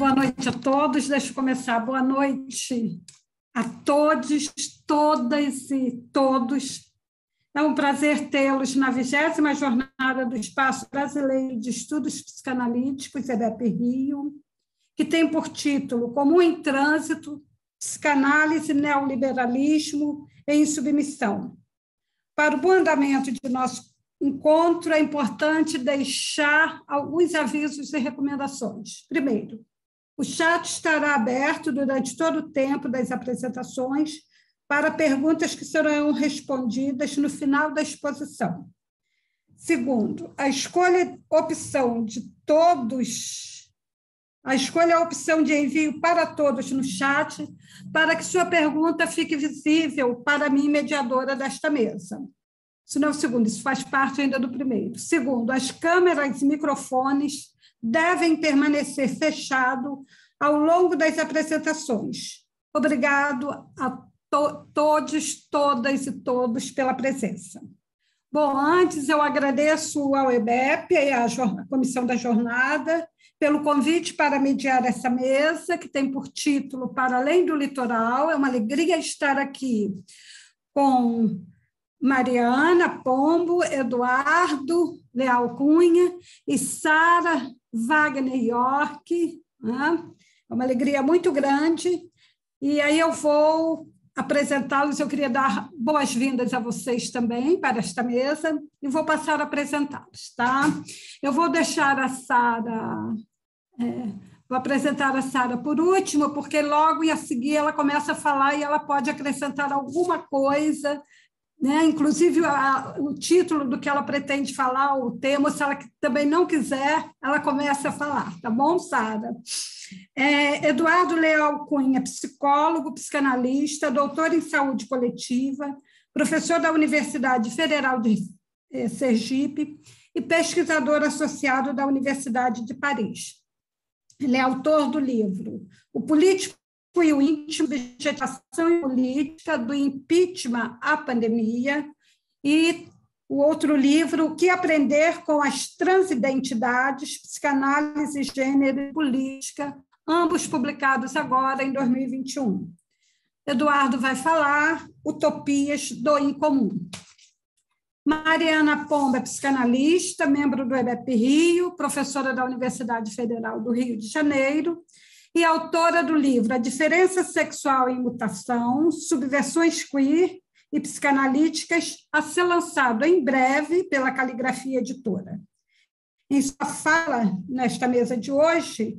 Boa noite a todos. Deixa eu começar. Boa noite a todos, todas e todos. É um prazer tê-los na 20ª Jornada do Espaço Brasileiro de Estudos Psicanalíticos, EBEP Rio, que tem por título Comum em Trânsito, Psicanálise, Neoliberalismo e Insubmissão. Para o bom andamento de nosso encontro, é importante deixar alguns avisos e recomendações. Primeiro, o chat estará aberto durante todo o tempo das apresentações para perguntas que serão respondidas no final da exposição. Segundo, a opção de envio para todos no chat, para que sua pergunta fique visível para mim, mediadora desta mesa. Isso não é o segundo, isso faz parte ainda do primeiro. Segundo, as câmeras e microfones devem permanecer fechados ao longo das apresentações. Obrigado a todos, todas e todos pela presença. Bom, antes eu agradeço ao EBEP e à Comissão da Jornada pelo convite para mediar essa mesa, que tem por título Para Além do Litoral. É uma alegria estar aqui com Mariana Pombo, Eduardo Leal Cunha e Sara Wagner York. É uma alegria muito grande. E aí eu vou apresentá-los. Eu queria dar boas-vindas a vocês também para esta mesa e vou passar a apresentá-los, tá? Eu vou deixar a Sara... Vou apresentar a Sara por último, porque logo a seguir ela começa a falar e ela pode acrescentar alguma coisa, né? Inclusive o título do que ela pretende falar, o tema, se ela também não quiser, ela começa a falar, tá bom, Sara? Eduardo Leal Cunha, psicólogo, psicanalista, doutor em saúde coletiva, professor da Universidade Federal de Sergipe e pesquisador associado da Universidade de Paris. Ele é autor do livro O Político e o Íntimo, Vegetação e Política, do Impeachment à Pandemia, e o outro livro, O que Aprender com as Transidentidades, Psicanálise, Gênero e Política, ambos publicados agora em 2021. Eduardo vai falar Utopias do Incomum. Mariana Pombo é psicanalista, membro do EBEP Rio, professora da Universidade Federal do Rio de Janeiro e autora do livro A Diferença Sexual em Mutação, Subversões Queer e Psicanalíticas, a ser lançado em breve pela Caligrafia Editora. Em sua fala, nesta mesa de hoje,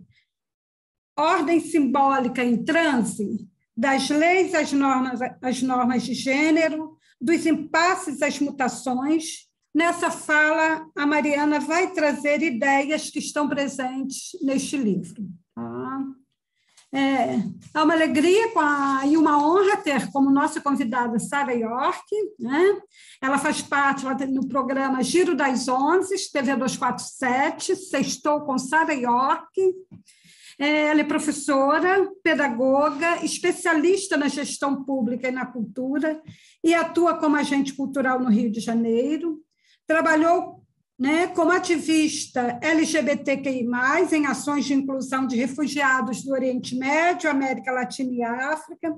Ordem Simbólica em Transe, das leis às normas de gênero, dos impasses às mutações. Nessa fala, a Mariana vai trazer ideias que estão presentes neste livro. Tá? É uma alegria e uma honra ter como nossa convidada Sara York, né? Ela faz parte no programa Giro das 11, TV 247, Sextou com Sara York. Ela é professora, pedagoga, especialista na gestão pública e na cultura e atua como agente cultural no Rio de Janeiro. Trabalhou, né, como ativista LGBTQI+, em ações de inclusão de refugiados do Oriente Médio, América Latina e África.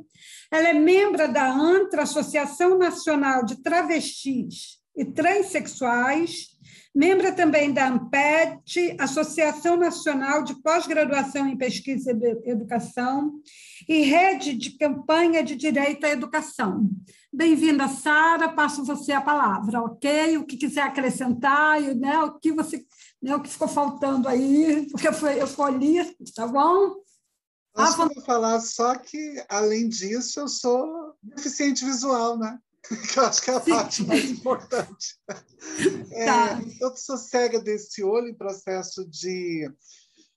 Ela é membro da ANTRA, Associação Nacional de Travestis e Transsexuais, membro também da ANPED, Associação Nacional de Pós-Graduação em Pesquisa e Educação, e Rede de Campanha de Direito à Educação. Bem-vinda, Sara, passo você a palavra, ok? O que quiser acrescentar, né, o que ficou faltando aí, porque eu colhi, tá bom? Acho que eu vou falar só que, além disso, eu sou deficiente visual, né? Que eu acho que é a parte mais importante. Tá. Eu sou cega desse olho em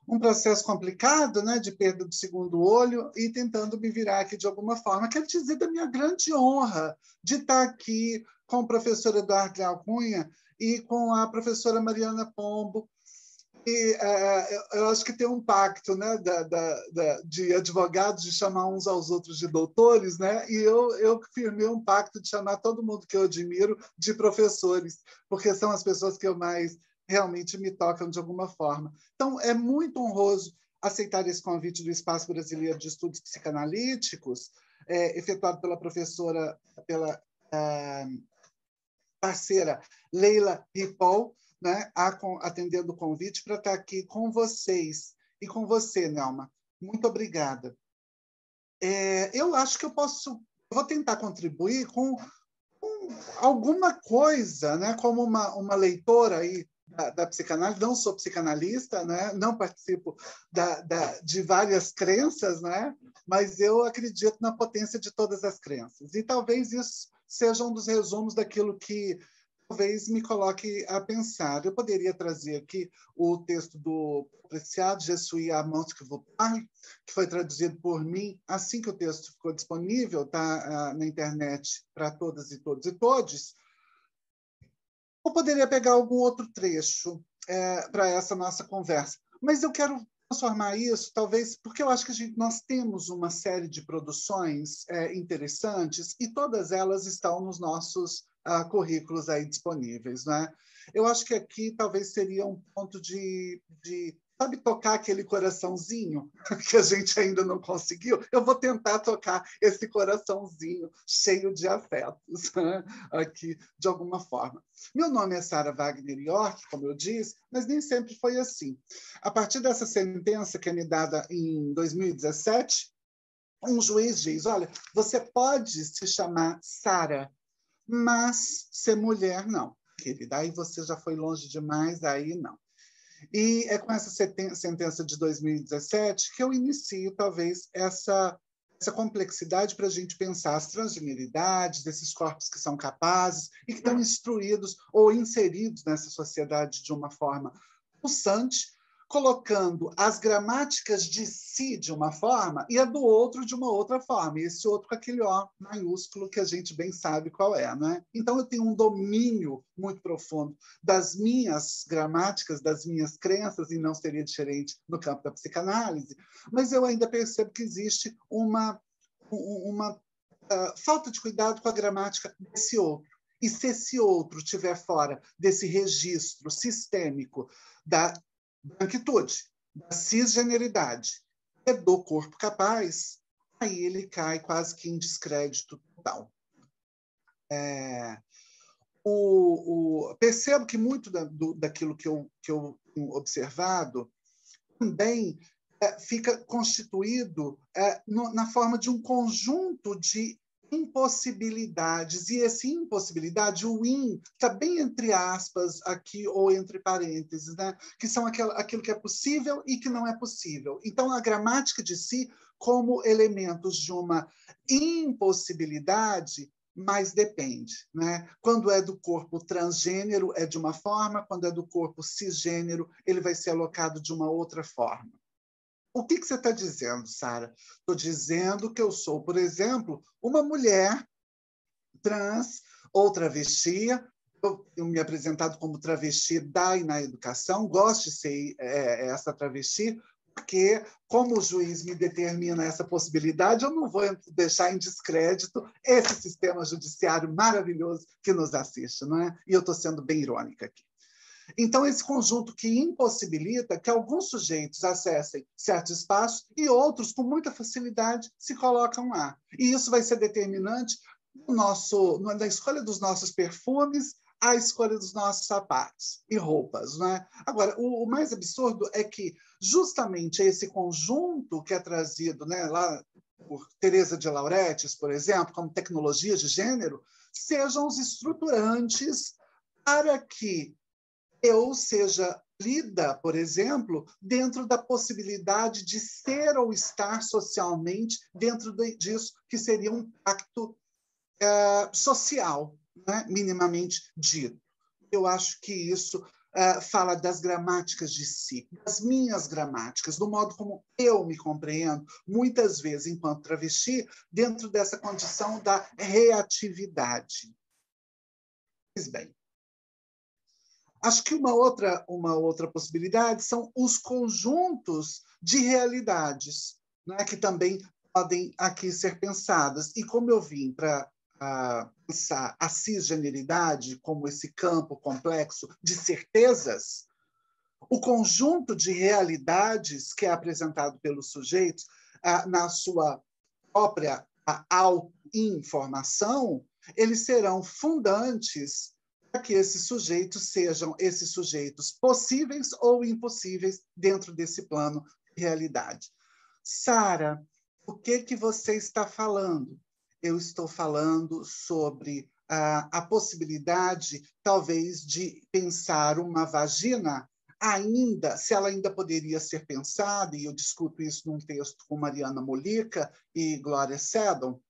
um processo complicado, né, de perda do segundo olho, e tentando me virar aqui de alguma forma. Quero dizer da minha grande honra de estar aqui com o professor Eduardo Leal Cunha e com a professora Mariana Pombo. E, eu acho que tem um pacto, né, de advogados de chamar uns aos outros de doutores, né? E eu firmei um pacto de chamar todo mundo que eu admiro de professores, porque são as pessoas que eu mais realmente me tocam de alguma forma. Então, é muito honroso aceitar esse convite do Espaço Brasileiro de Estudos Psicanalíticos, efetuado pela professora, pela parceira Leila Ripoll, né, atendendo o convite para estar aqui com vocês. E com você, Nelma. Muito obrigada. Eu acho que eu vou tentar contribuir com alguma coisa, né, como uma leitora aí da psicanálise. Não sou psicanalista, né, não participo de várias crenças, né, mas eu acredito na potência de todas as crenças. E talvez isso seja um dos resumos daquilo que talvez me coloque a pensar. Eu poderia trazer aqui o texto do apreciado Je suis amant que vous parle, que foi traduzido por mim assim que o texto ficou disponível, tá na internet para todas e todos e todes. Eu poderia pegar algum outro trecho para essa nossa conversa, mas eu quero transformar isso, talvez, porque eu acho que nós temos uma série de produções interessantes e todas elas estão nos nossos currículos aí disponíveis, né? Eu acho que aqui talvez seria um ponto de sabe, tocar aquele coraçãozinho que a gente ainda não conseguiu. Eu vou tentar tocar esse coraçãozinho cheio de afetos, né? Aqui, de alguma forma. Meu nome é Sara Wagner York, como eu disse, mas nem sempre foi assim. A partir dessa sentença que é me dada em 2017, um juiz diz, olha, você pode se chamar Sara, mas ser mulher, não, querida. Aí você já foi longe demais, aí não. E é com essa sentença de 2017 que eu inicio, talvez, essa complexidade para a gente pensar as transgeneridades, desses corpos que são capazes e que estão instruídos ou inseridos nessa sociedade de uma forma pulsante, colocando as gramáticas de si de uma forma e a do outro de uma outra forma, e esse outro com aquele O maiúsculo que a gente bem sabe qual é, né? Então eu tenho um domínio muito profundo das minhas gramáticas, das minhas crenças, e não seria diferente no campo da psicanálise, mas eu ainda percebo que existe uma falta de cuidado com a gramática desse outro. E se esse outro estiver fora desse registro sistêmico da branquitude, da cisgeneridade e do corpo capaz, aí ele cai quase que em descrédito total. Percebo que muito daquilo que eu tenho observado também fica constituído na forma de um conjunto de impossibilidades, e essa impossibilidade, o está bem entre aspas aqui, ou entre parênteses, né? Que são aquilo que é possível e que não é possível. Então, a gramática de si como elementos de uma impossibilidade, mas depende, né? Quando é do corpo transgênero, é de uma forma, quando é do corpo cisgênero, ele vai ser alocado de uma outra forma. O que você está dizendo, Sara? Estou dizendo que eu sou, por exemplo, uma mulher trans ou travesti. Eu me apresentado como travesti e na educação, gosto de ser essa travesti, porque, como o juiz me determina essa possibilidade, eu não vou deixar em descrédito esse sistema judiciário maravilhoso que nos assiste, não é? E eu estou sendo bem irônica aqui. Então, esse conjunto que impossibilita que alguns sujeitos acessem certos espaços e outros, com muita facilidade, se colocam lá. E isso vai ser determinante na escolha dos nossos perfumes, a escolha dos nossos sapatos e roupas, né? Agora, o mais absurdo é que justamente esse conjunto que é trazido, né, lá por Teresa de Lauretis, por exemplo, como tecnologia de gênero, sejam os estruturantes para que eu seja lida, por exemplo, dentro da possibilidade de ser ou estar socialmente dentro disso, que seria um pacto social, né? Minimamente dito. Eu acho que isso fala das gramáticas de si, das minhas gramáticas, do modo como eu me compreendo, muitas vezes, enquanto travesti, dentro dessa condição da reatividade. Pois bem, acho que uma outra possibilidade são os conjuntos de realidades, né, que também podem aqui ser pensadas. E como eu vim para pensar a cisgeneridade como esse campo complexo de certezas, o conjunto de realidades que é apresentado pelos sujeitos na sua própria auto-informação, eles serão fundantes para que esses sujeitos sejam esses sujeitos possíveis ou impossíveis dentro desse plano de realidade. Sara, o que você está falando? Eu estou falando sobre a possibilidade, talvez, de pensar uma vagina ainda, se ela ainda poderia ser pensada, e eu discuto isso num texto com Mariana Molica e Glória Seddon,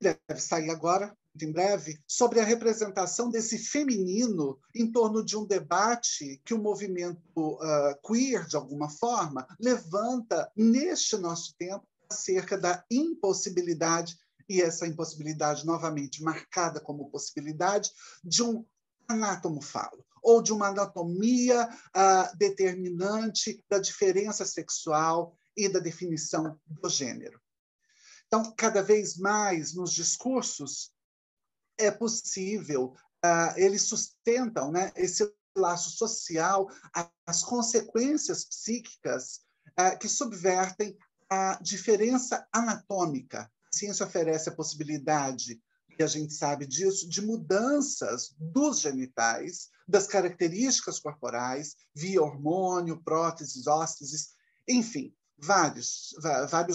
deve sair agora, em breve, sobre a representação desse feminino em torno de um debate que o movimento queer, de alguma forma, levanta neste nosso tempo acerca da impossibilidade, e essa impossibilidade novamente marcada como possibilidade, de um anátomo-falo, ou de uma anatomia determinante da diferença sexual e da definição do gênero. Então, cada vez mais nos discursos é possível, eles sustentam, né, esse laço social, as consequências psíquicas que subvertem a diferença anatômica. A ciência oferece a possibilidade, e a gente sabe disso, de mudanças dos genitais, das características corporais, via hormônio, próteses, ósteses, enfim, vários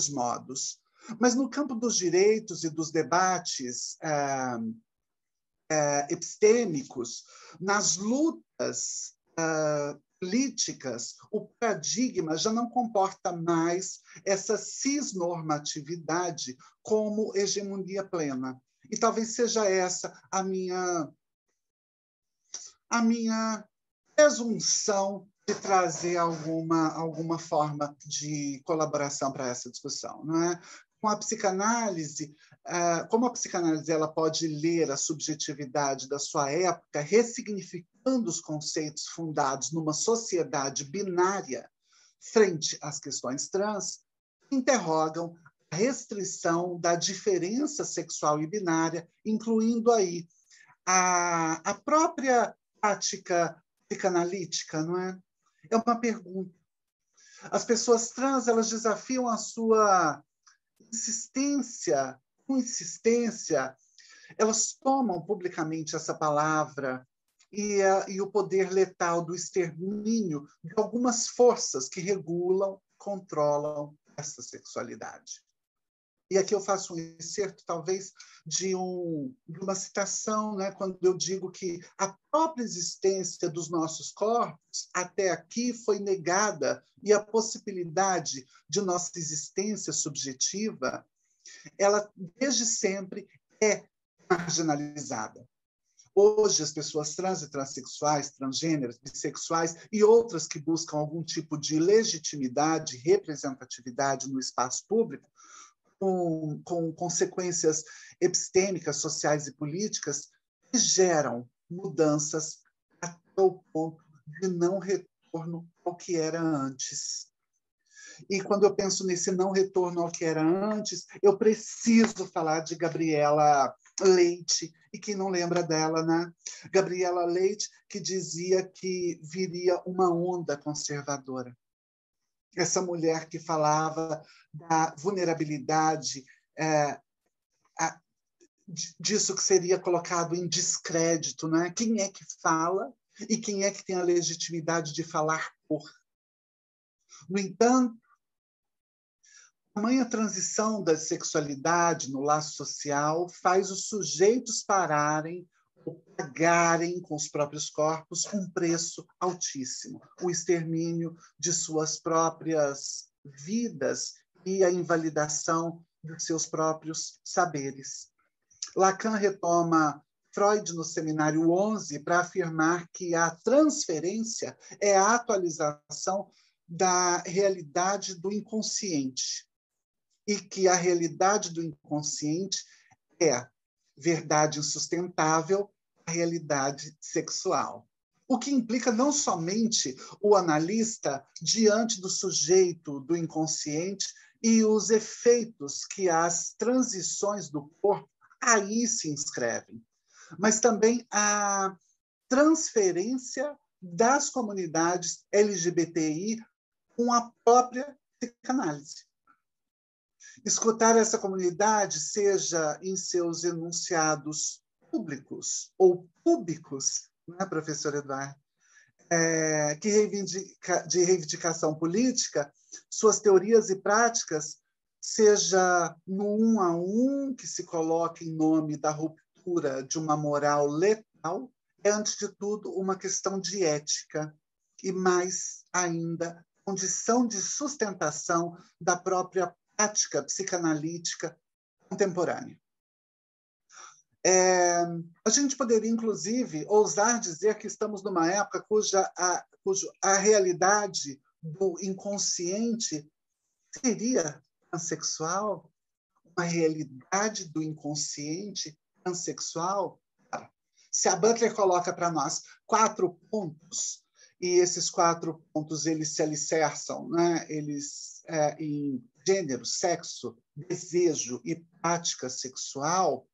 modos. Mas no campo dos direitos e dos debates epistêmicos, nas lutas políticas, o paradigma já não comporta mais essa cisnormatividade como hegemonia plena. E talvez seja essa a minha presunção de trazer alguma forma de colaboração para essa discussão, não é? Com a psicanálise, como a psicanálise ela pode ler a subjetividade da sua época, ressignificando os conceitos fundados numa sociedade binária frente às questões trans, interrogam a restrição da diferença sexual e binária, incluindo aí a própria prática psicanalítica, não é? É uma pergunta. As pessoas trans, elas desafiam a sua com insistência, elas tomam publicamente essa palavra e o poder letal do extermínio de algumas forças que regulam, controlam essa sexualidade. E aqui eu faço um excerto, talvez, de uma citação, né, quando eu digo que a própria existência dos nossos corpos, até aqui, foi negada, e a possibilidade de nossa existência subjetiva, ela, desde sempre, é marginalizada. Hoje, as pessoas trans e transexuais, transgêneras, bissexuais e outras que buscam algum tipo de legitimidade, representatividade no espaço público, com consequências epistêmicas, sociais e políticas, que geram mudanças até o ponto de não retorno ao que era antes. E quando eu penso nesse não retorno ao que era antes, eu preciso falar de Gabriela Leite, e quem não lembra dela, né? Gabriela Leite, que dizia que viria uma onda conservadora. Essa mulher que falava da vulnerabilidade, disso que seria colocado em descrédito, né? Quem é que fala e quem é que tem a legitimidade de falar por? No entanto, a tamanha transição da sexualidade no laço social faz os sujeitos pararem ou pagarem com os próprios corpos um preço altíssimo, o extermínio de suas próprias vidas e a invalidação dos seus próprios saberes. Lacan retoma Freud no Seminário 11 para afirmar que a transferência é a atualização da realidade do inconsciente e que a realidade do inconsciente é verdade insustentável, a realidade sexual. O que implica não somente o analista diante do sujeito do inconsciente e os efeitos que as transições do corpo aí se inscrevem, mas também a transferência das comunidades LGBTI com a própria psicanálise. Escutar essa comunidade, seja em seus enunciados públicos ou públicos, né, professor Eduardo, de reivindicação política, suas teorias e práticas, seja no 1 a 1, que se coloca em nome da ruptura de uma moral letal, é, antes de tudo, uma questão de ética e, mais ainda, condição de sustentação da própria prática psicanalítica contemporânea. A gente poderia, inclusive, ousar dizer que estamos numa época cujo a realidade do inconsciente seria transexual, uma realidade do inconsciente transexual. Se a Butler coloca para nós 4 pontos, e esses 4 pontos eles se alicerçam, né? Eles em gênero, sexo, desejo e prática sexual,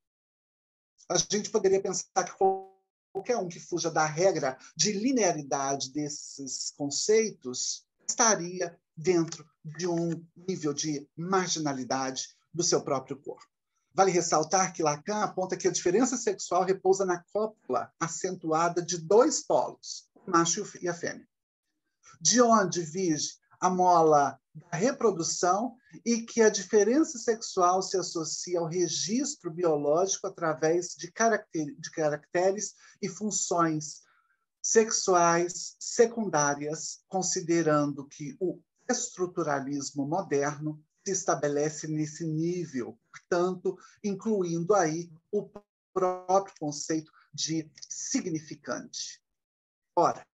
a gente poderia pensar que qualquer um que fuja da regra de linearidade desses conceitos estaria dentro de um nível de marginalidade do seu próprio corpo. Vale ressaltar que Lacan aponta que a diferença sexual repousa na cópula acentuada de 2 polos, o macho e a fêmea, de onde vige a mola da reprodução e que a diferença sexual se associa ao registro biológico através de caracteres e funções sexuais secundárias, considerando que o estruturalismo moderno se estabelece nesse nível, portanto, incluindo aí o próprio conceito de significante. Ora,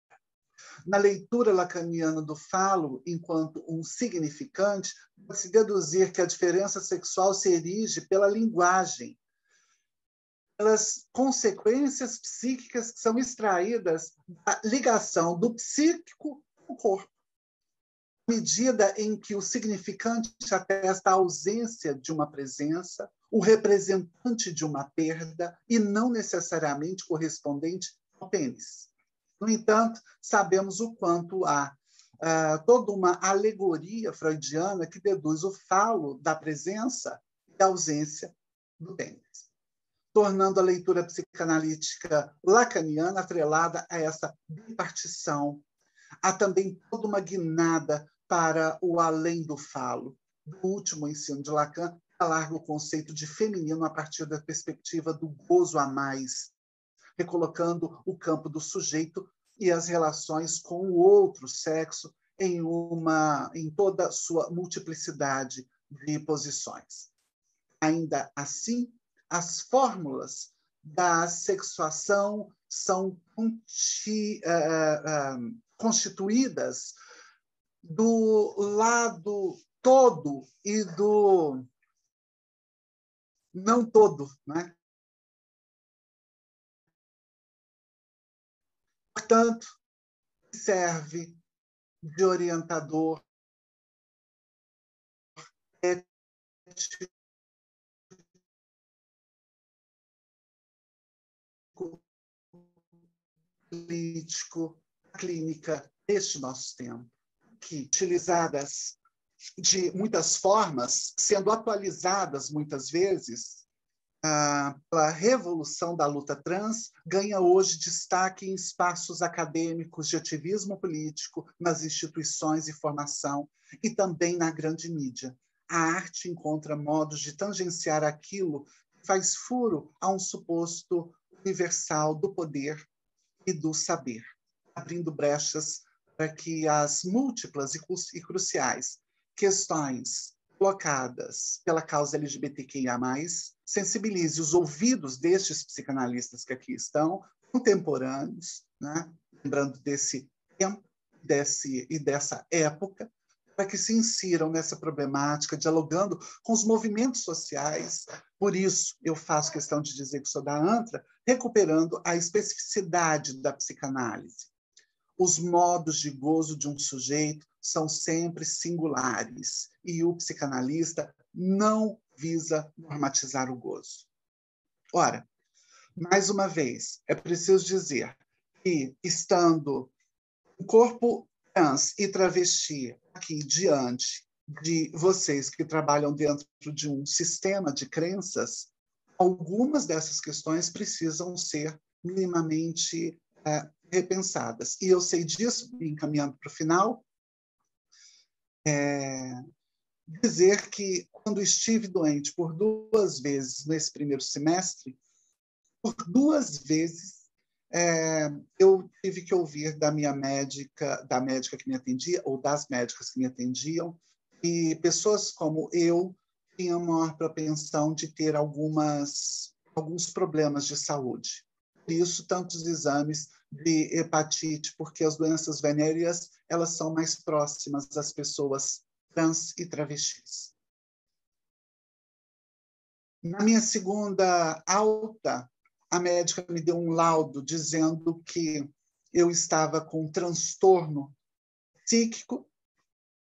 na leitura lacaniana do falo, enquanto um significante, pode-se deduzir que a diferença sexual se erige pela linguagem, pelas consequências psíquicas que são extraídas da ligação do psíquico com o corpo. À medida em que o significante atesta a ausência de uma presença, o representante de uma perda, e não necessariamente correspondente ao pênis. No entanto, sabemos o quanto há toda uma alegoria freudiana que deduz o falo da presença e da ausência do pênis, tornando a leitura psicanalítica lacaniana atrelada a essa bipartição. Há também toda uma guinada para o além do falo. Do último ensino de Lacan, alarga o conceito de feminino a partir da perspectiva do gozo a mais, recolocando o campo do sujeito e as relações com o outro sexo em toda a sua multiplicidade de posições. Ainda assim, as fórmulas da sexuação são constituídas do lado todo e do não todo, né? Portanto, serve de orientador ético, político, clínica deste nosso tempo, que, utilizadas de muitas formas, sendo atualizadas muitas vezes, pela revolução da luta trans, ganha hoje destaque em espaços acadêmicos de ativismo político, nas instituições de formação e também na grande mídia. A arte encontra modos de tangenciar aquilo que faz furo a um suposto universal do poder e do saber, abrindo brechas para que as múltiplas e cruciais questões colocadas pela causa LGBTQIA+, sensibilize os ouvidos destes psicanalistas que aqui estão, contemporâneos, né? Lembrando desse tempo e dessa época, para que se insiram nessa problemática, dialogando com os movimentos sociais. Por isso, eu faço questão de dizer que sou da ANTRA, recuperando a especificidade da psicanálise. Os modos de gozo de um sujeito são sempre singulares, e o psicanalista não visa normatizar o gozo. Ora, mais uma vez, é preciso dizer que, estando o corpo trans e travesti aqui diante de vocês que trabalham dentro de um sistema de crenças, algumas dessas questões precisam ser minimamente repensadas. E eu sei disso, encaminhando para o final, dizer que, quando estive doente por 2 vezes nesse primeiro semestre, por 2 vezes eu tive que ouvir da médica que me atendia, ou das médicas que me atendiam, e pessoas como eu tinham maior propensão de ter alguns problemas de saúde. Por isso, tantos exames de hepatite, porque as doenças venéreas elas são mais próximas das pessoas trans e travestis. Na minha segunda alta, a médica me deu um laudo dizendo que eu estava com transtorno psíquico,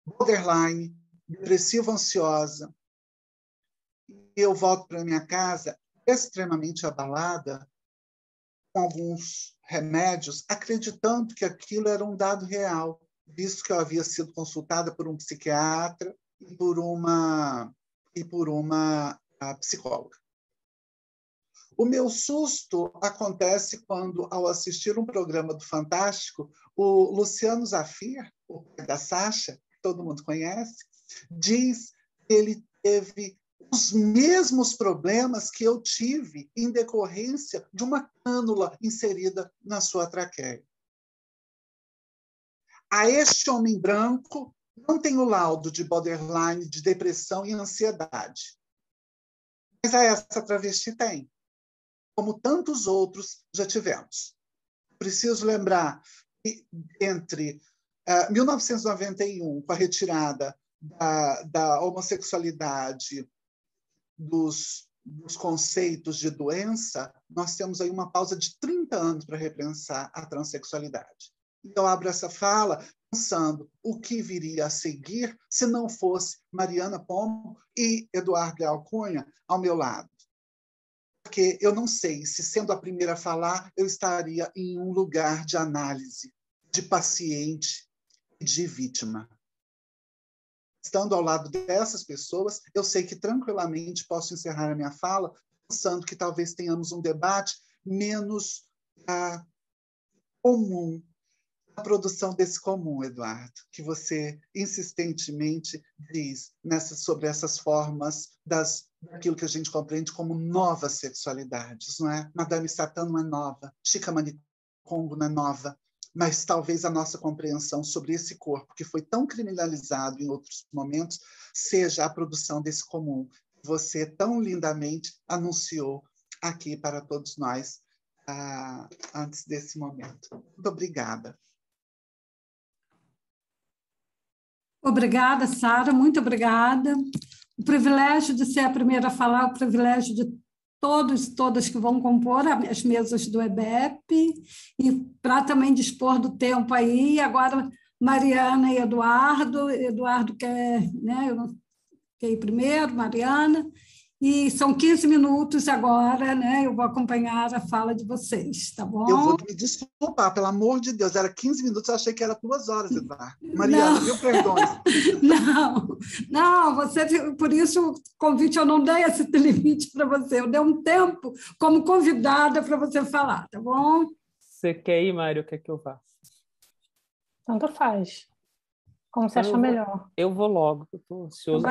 borderline, depressiva ansiosa. E eu volto para minha casa extremamente abalada, com alguns remédios, acreditando que aquilo era um dado real, visto que eu havia sido consultada por um psiquiatra e por uma psicóloga. O meu susto acontece quando, ao assistir um programa do Fantástico, o Luciano Zafir, o pai da Sasha, que todo mundo conhece, diz que ele teve os mesmos problemas que eu tive em decorrência de uma cânula inserida na sua traqueia. A este homem branco não tem o laudo de borderline, de depressão e ansiedade. Mas a essa travesti tem, como tantos outros já tivemos. Preciso lembrar que entre 1991, com a retirada da homossexualidade dos conceitos de doença, nós temos aí uma pausa de 30 anos para repensar a transexualidade. Então, abro essa fala pensando o que viria a seguir se não fosse Mariana Pombo e Eduardo Leal Cunha ao meu lado. Porque eu não sei se, sendo a primeira a falar, eu estaria em um lugar de análise, de paciente e de vítima. Estando ao lado dessas pessoas, eu sei que tranquilamente posso encerrar a minha fala pensando que talvez tenhamos um debate menos comum, a produção desse comum, Eduardo, que você insistentemente diz sobre essas formas daquilo que a gente compreende como novas sexualidades, não é? Madame Satã não é nova, Chica Manicongo não é nova, mas talvez a nossa compreensão sobre esse corpo, que foi tão criminalizado em outros momentos, seja a produção desse comum que você tão lindamente anunciou aqui para todos nós antes desse momento. Muito obrigada. Obrigada, Sara, muito obrigada. O privilégio de ser a primeira a falar, o privilégio de todos e todas que vão compor as mesas do EBEP, e para também dispor do tempo aí. Agora, Mariana e Eduardo quer, né, quer ir primeiro, Mariana, e são 15 minutos agora, né, eu vou acompanhar a fala de vocês, tá bom? Eu vou me desculpar, pelo amor de Deus, era 15 minutos, eu achei que era 2 horas, Eduardo. Mariana, mil perdões. Não, você, por isso o convite, eu não dei esse limite para você, eu dei um tempo como convidada para você falar, tá bom? Você quer ir, Mário? O que é que eu faço? Tanto faz. Como você achar melhor. Eu vou logo, eu estou ansioso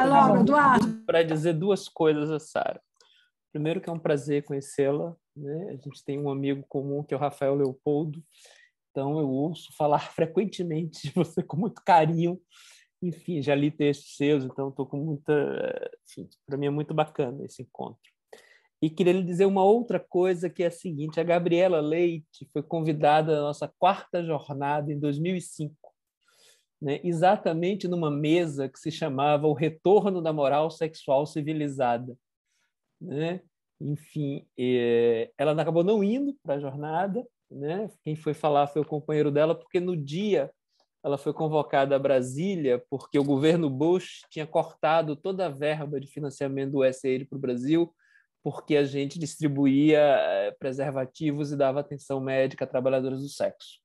para dizer 2 coisas a Sara. Primeiro, que é um prazer conhecê-la, né? A gente tem um amigo comum, que é o Rafael Leopoldo, então eu ouço falar frequentemente de você com muito carinho. Enfim, já li textos seus, então estou com muita... Enfim, para mim é muito bacana esse encontro. E queria lhe dizer uma outra coisa, que é a seguinte: a Gabriela Leite foi convidada à nossa 4ª jornada em 2005, né, exatamente numa mesa que se chamava O Retorno da Moral Sexual Civilizada, né? Enfim, ela acabou não indo para a jornada, né? Quem foi falar foi o companheiro dela, porque no dia ela foi convocada a Brasília porque o governo Bush tinha cortado toda a verba de financiamento do USAID para o Brasil, porque a gente distribuía preservativos e dava atenção médica a trabalhadoras do sexo.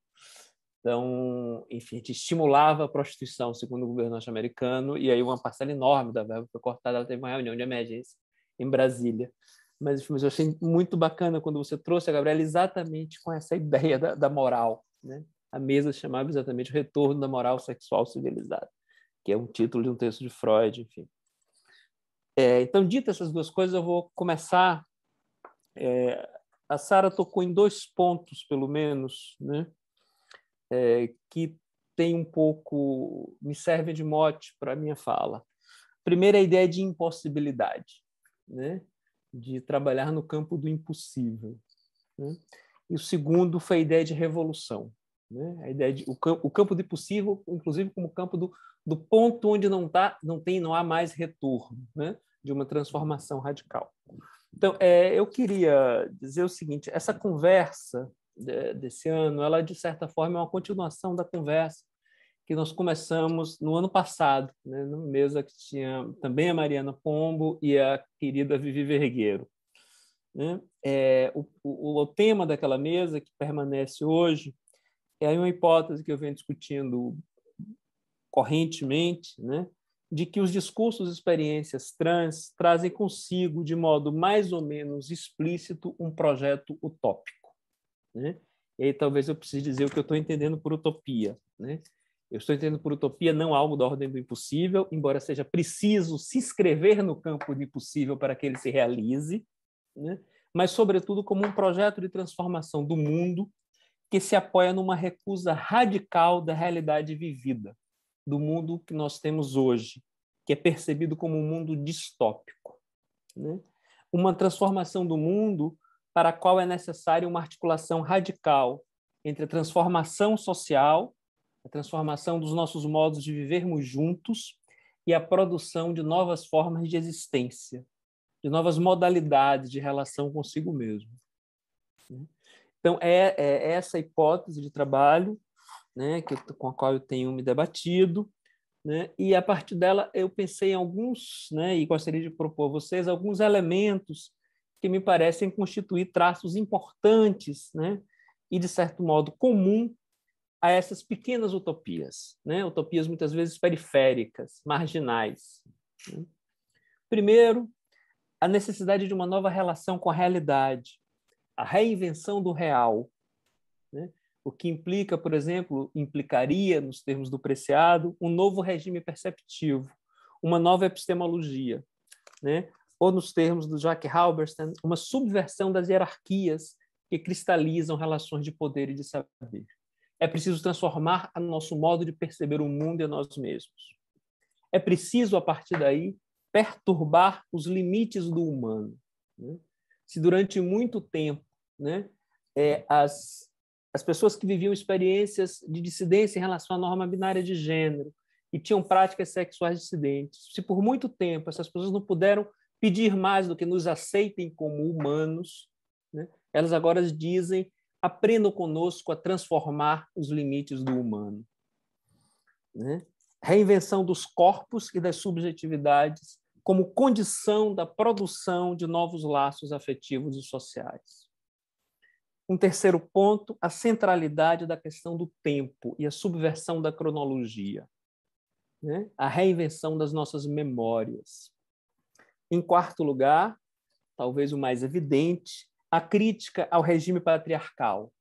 Então, enfim, a gente estimulava a prostituição, segundo o governo norte-americano, e aí uma parcela enorme da verba foi cortada. Ela teve uma reunião de emergência em Brasília. Mas eu achei muito bacana quando você trouxe, a Gabriela, exatamente com essa ideia da moral, né? A mesa chamava exatamente o retorno da moral sexual civilizada, que é um título de um texto de Freud, enfim. Então, dito essas duas coisas, eu vou começar. A Sara tocou em 2 pontos, pelo menos, né? Que tem um pouco, me servem de mote para a minha fala. Primeiro, a ideia de impossibilidade, né? De trabalhar no campo do impossível, né? E o segundo foi a ideia de revolução, né? A ideia de o campo do impossível, inclusive como campo do ponto onde não há mais retorno, né? De uma transformação radical. Então, eu queria dizer o seguinte: essa conversa desse ano, ela de certa forma é uma continuação da conversa que nós começamos no ano passado, né, numa mesa que tinha também a Mariana Pombo e a querida Vivi Vergueiro, né? O tema daquela mesa, que permanece hoje, é uma hipótese que eu venho discutindo correntemente, né, de que os discursos e experiências trans trazem consigo, de modo mais ou menos explícito, um projeto utópico, né? E aí talvez eu precise dizer o que eu estou entendendo por utopia, né? Eu estou entendendo por utopia não algo da ordem do impossível, embora seja preciso se inscrever no campo do impossível para que ele se realize, né? Mas, sobretudo, como um projeto de transformação do mundo que se apoia numa recusa radical da realidade vivida, do mundo que nós temos hoje, que é percebido como um mundo distópico, né? Uma transformação do mundo para a qual é necessária uma articulação radical entre a transformação social, a transformação dos nossos modos de vivermos juntos e a produção de novas formas de existência, de novas modalidades de relação consigo mesmo. Então, é essa hipótese de trabalho, né, com a qual eu tenho me debatido, né, e a partir dela eu pensei em alguns, né, e gostaria de propor a vocês alguns elementos que me parecem constituir traços importantes, né, e, de certo modo, comum a essas pequenas utopias, né, utopias muitas vezes periféricas, marginais, né? Primeiro, a necessidade de uma nova relação com a realidade, a reinvenção do real, né? O que implica, por exemplo, implicaria, nos termos do Preciado, um novo regime perceptivo, uma nova epistemologia, né? Ou, nos termos do Jack Halberstam, uma subversão das hierarquias que cristalizam relações de poder e de saber. É preciso transformar o nosso modo de perceber o mundo e a nós mesmos. É preciso, a partir daí, perturbar os limites do humano, né? Se durante muito tempo, né, as pessoas que viviam experiências de dissidência em relação à norma binária de gênero e tinham práticas sexuais dissidentes, se por muito tempo essas pessoas não puderam pedir mais do que nos aceitem como humanos, né, elas agora dizem: aprendam conosco a transformar os limites do humano, né? Reinvenção dos corpos e das subjetividades como condição da produção de novos laços afetivos e sociais. Um terceiro ponto, a centralidade da questão do tempo e a subversão da cronologia, né? A reinvenção das nossas memórias. Em quarto lugar, talvez o mais evidente, a crítica ao regime patriarcal.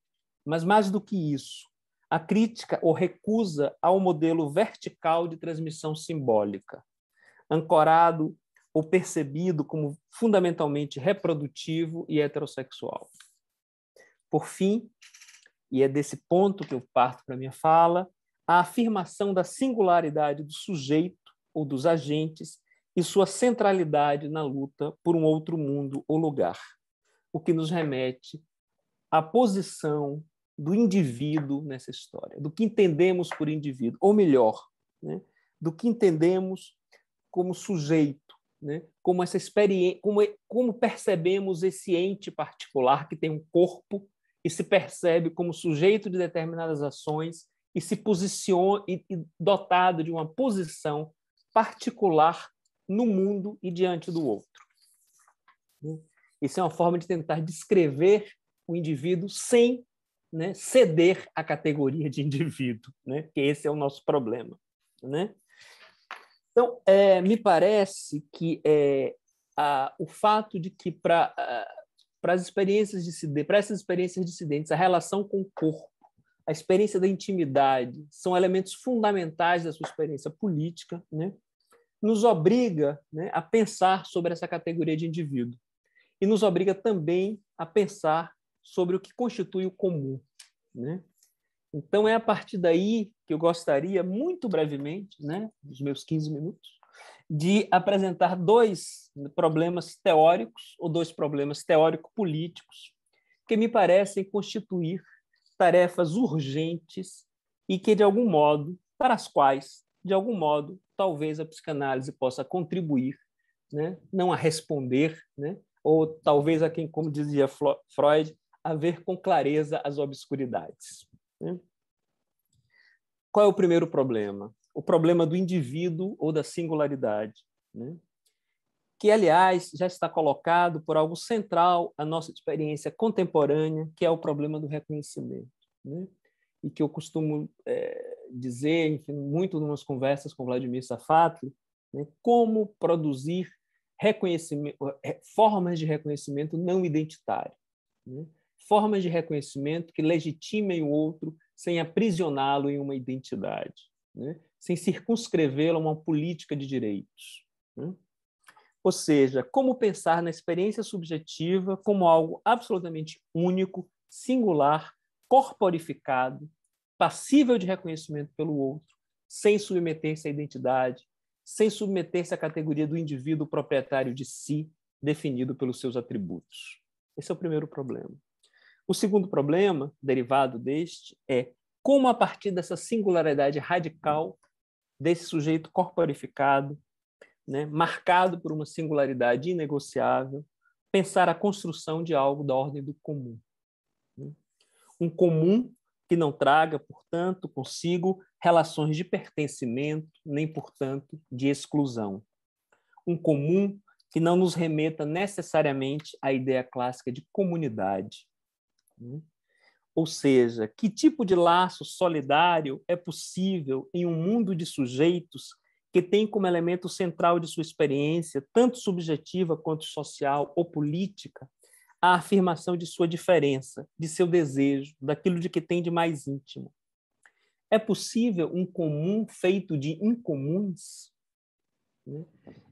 Mas, mais do que isso, a crítica ou recusa ao modelo vertical de transmissão simbólica, ancorado ou percebido como fundamentalmente reprodutivo e heterossexual. Por fim, e é desse ponto que eu parto para a minha fala, a afirmação da singularidade do sujeito ou dos agentes e sua centralidade na luta por um outro mundo ou lugar, o que nos remete à posição do indivíduo nessa história, do que entendemos por indivíduo, ou melhor, né, do que entendemos como sujeito, né, como essa experiência, como percebemos esse ente particular que tem um corpo e se percebe como sujeito de determinadas ações e se posiciona e dotado de uma posição particular no mundo e diante do outro. Isso é uma forma de tentar descrever o indivíduo sem, né, ceder à categoria de indivíduo, né? Que esse é o nosso problema, né? Então, me parece que o fato de que para essas experiências dissidentes, a relação com o corpo, a experiência da intimidade, são elementos fundamentais da sua experiência política, né? Nos obriga, né, a pensar sobre essa categoria de indivíduo e nos obriga também a pensar sobre o que constitui o comum, né? Então, é a partir daí que eu gostaria, muito brevemente, né, nos meus 15 minutos, de apresentar dois problemas teóricos, ou dois problemas teórico-políticos, que me parecem constituir tarefas urgentes e que, de algum modo, para as quais, de algum modo, talvez a psicanálise possa contribuir, né, não a responder, né, ou talvez a quem, como dizia Freud, a ver com clareza as obscuridades. Qual é o primeiro problema? O problema do indivíduo ou da singularidade, né? Que, aliás, já está colocado por algo central à nossa experiência contemporânea, que é o problema do reconhecimento, né? E que eu costumo dizer, enfim, muito em umas conversas com Vladimir Safatli, né, como produzir formas de reconhecimento não identitário, né? Formas de reconhecimento que legitimem o outro sem aprisioná-lo em uma identidade, né? Sem circunscrevê-lo a uma política de direitos, né? Ou seja, como pensar na experiência subjetiva como algo absolutamente único, singular, corporificado, passível de reconhecimento pelo outro, sem submeter-se à identidade, sem submeter-se à categoria do indivíduo proprietário de si, definido pelos seus atributos. Esse é o primeiro problema. O segundo problema, derivado deste, é como, a partir dessa singularidade radical desse sujeito corporificado, né, marcado por uma singularidade inegociável, pensar a construção de algo da ordem do comum. Um comum que não traga, portanto, consigo relações de pertencimento, nem, portanto, de exclusão. Um comum que não nos remeta necessariamente à ideia clássica de comunidade. Ou seja, que tipo de laço solidário é possível em um mundo de sujeitos que tem como elemento central de sua experiência, tanto subjetiva quanto social ou política, a afirmação de sua diferença, de seu desejo, daquilo de que tem de mais íntimo? É possível um comum feito de incomuns?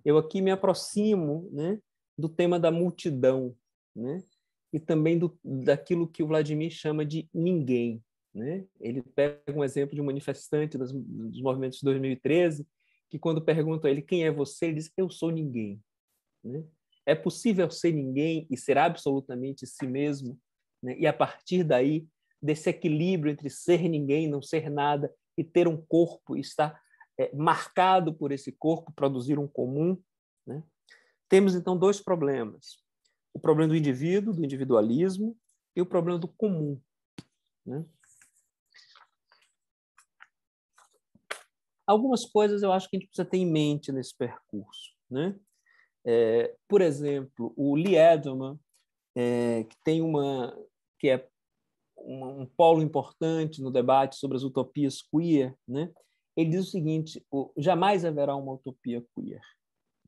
Eu aqui me aproximo, né, do tema da multidão, né, e também daquilo que o Vladimir chama de ninguém, né? Ele pega um exemplo de um manifestante dos movimentos de 2013, que, quando perguntam a ele quem é você, ele diz: eu sou ninguém, né? É possível ser ninguém e ser absolutamente si mesmo, né? E, a partir daí, desse equilíbrio entre ser ninguém e não ser nada, e ter um corpo e estar marcado por esse corpo, produzir um comum, né? Temos, então, dois problemas. O problema do indivíduo, do individualismo, e o problema do comum, né? Algumas coisas eu acho que a gente precisa ter em mente nesse percurso, né? Por exemplo, o Lee Edelman, que é um polo importante no debate sobre as utopias queer, né? Ele diz o seguinte: jamais haverá uma utopia queer,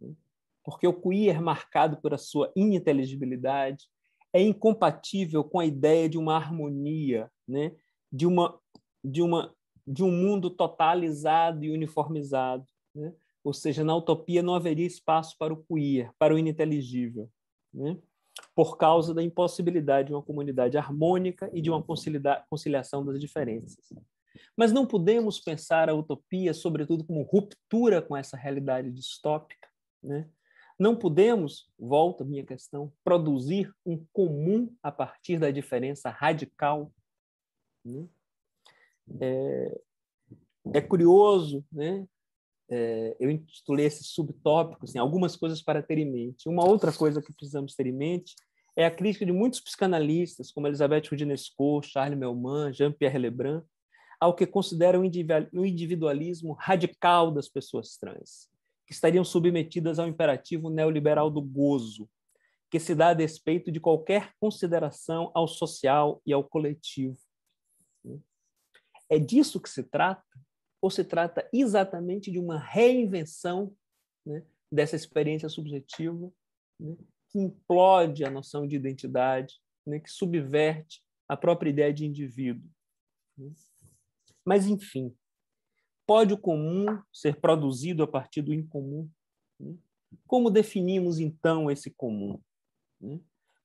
né? Porque o queer, marcado por a sua ininteligibilidade, é incompatível com a ideia de uma harmonia, né? de um mundo totalizado e uniformizado, né? Ou seja, na utopia não haveria espaço para o queer, para o ininteligível, né? Por causa da impossibilidade de uma comunidade harmônica e de uma conciliação das diferenças. Mas não podemos pensar a utopia, sobretudo, como ruptura com essa realidade distópica, né? Não podemos, volta a minha questão, produzir um comum a partir da diferença radical, né? É curioso, né? Eu intitulei esse subtópico assim, algumas coisas para ter em mente. Uma outra coisa que precisamos ter em mente é a crítica de muitos psicanalistas, como Elisabeth Roudinesco, Charles Melman, Jean-Pierre Lebrun, ao que consideram o individualismo radical das pessoas trans, que estariam submetidas ao imperativo neoliberal do gozo, que se dá a despeito de qualquer consideração ao social e ao coletivo. É disso que se trata? Ou se trata exatamente de uma reinvenção, né, dessa experiência subjetiva, né, que implode a noção de identidade, né, que subverte a própria ideia de indivíduo? Mas, enfim, pode o comum ser produzido a partir do incomum? Como definimos, então, esse comum?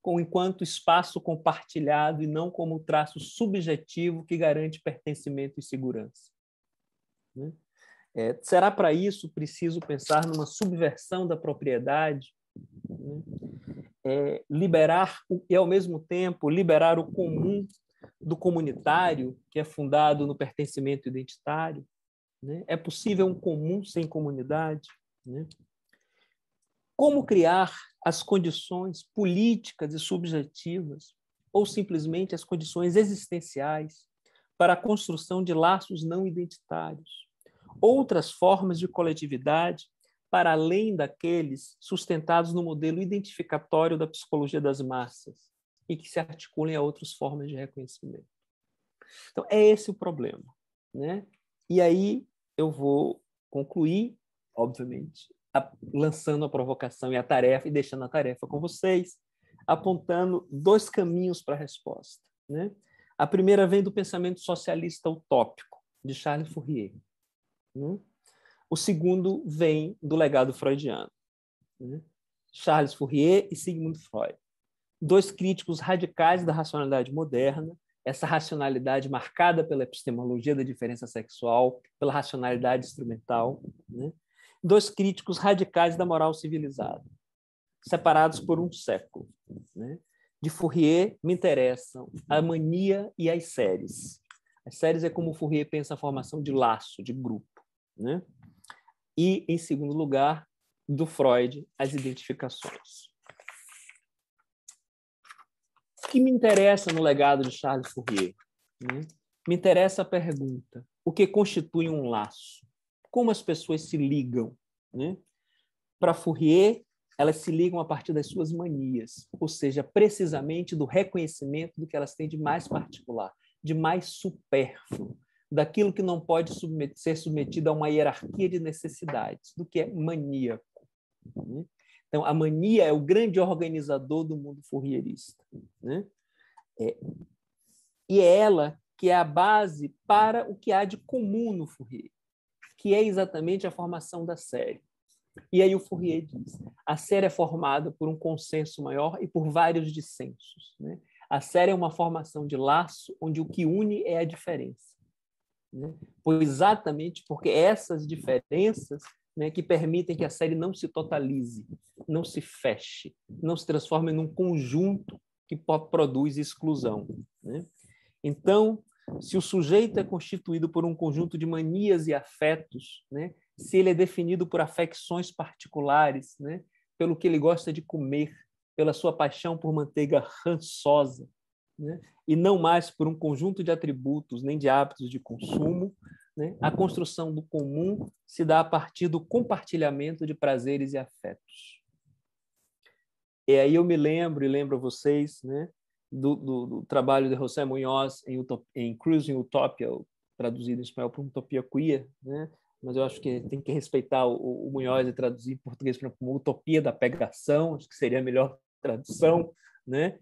Enquanto espaço compartilhado e não como traço subjetivo que garante pertencimento e segurança. Será para isso preciso pensar numa subversão da propriedade, liberar e, ao mesmo tempo, liberar o comum do comunitário, que é fundado no pertencimento identitário? É possível um comum sem comunidade? Como criar as condições políticas e subjetivas, ou simplesmente as condições existenciais, para a construção de laços não identitários, outras formas de coletividade para além daqueles sustentados no modelo identificatório da psicologia das massas e que se articulem a outras formas de reconhecimento? Então, é esse o problema, né? E aí eu vou concluir, obviamente, lançando a provocação e a tarefa, e deixando a tarefa com vocês, apontando 2 caminhos para a resposta, né? A primeira vem do pensamento socialista utópico, de Charles Fourier. O segundo vem do legado freudiano. Charles Fourier e Sigmund Freud. 2 críticos radicais da racionalidade moderna, essa racionalidade marcada pela epistemologia da diferença sexual, pela racionalidade instrumental, né? 2 críticos radicais da moral civilizada, separados por um século, né? De Fourier me interessam a mania e as séries. As séries é como Fourier pensa a formação de laço, de grupo, né? E, em segundo lugar, do Freud, as identificações. O que me interessa no legado de Charles Fourier? Me interessa a pergunta: o que constitui um laço? Como as pessoas se ligam? Para Fourier, elas se ligam a partir das suas manias, ou seja, precisamente do reconhecimento do que elas têm de mais particular, de mais supérfluo, daquilo que não pode ser submetido a uma hierarquia de necessidades, do que é maníaco. Então, a mania é o grande organizador do mundo fourierista, né? E é ela que é a base para o que há de comum no Fourier, que é exatamente a formação da série. E aí o Fourier diz: a série é formada por um consenso maior e por vários dissensos, né? A série é uma formação de laço onde o que une é a diferença, né? Pois exatamente porque essas diferenças, né, que permitem que a série não se totalize, não se feche, não se transforme num conjunto que produz exclusão, né? Então, se o sujeito é constituído por um conjunto de manias e afetos, né, se ele é definido por afecções particulares, né, pelo que ele gosta de comer, pela sua paixão por manteiga rançosa, né, e não mais por um conjunto de atributos nem de hábitos de consumo, né, a construção do comum se dá a partir do compartilhamento de prazeres e afetos. E aí eu me lembro, e lembro a vocês, né, do trabalho de José Munhoz em Cruising Utopia, traduzido em espanhol por Utopia Queer, né? Mas eu acho que tem que respeitar o Munhoz e traduzir em português como Utopia da Pegação, acho que seria a melhor tradução, né?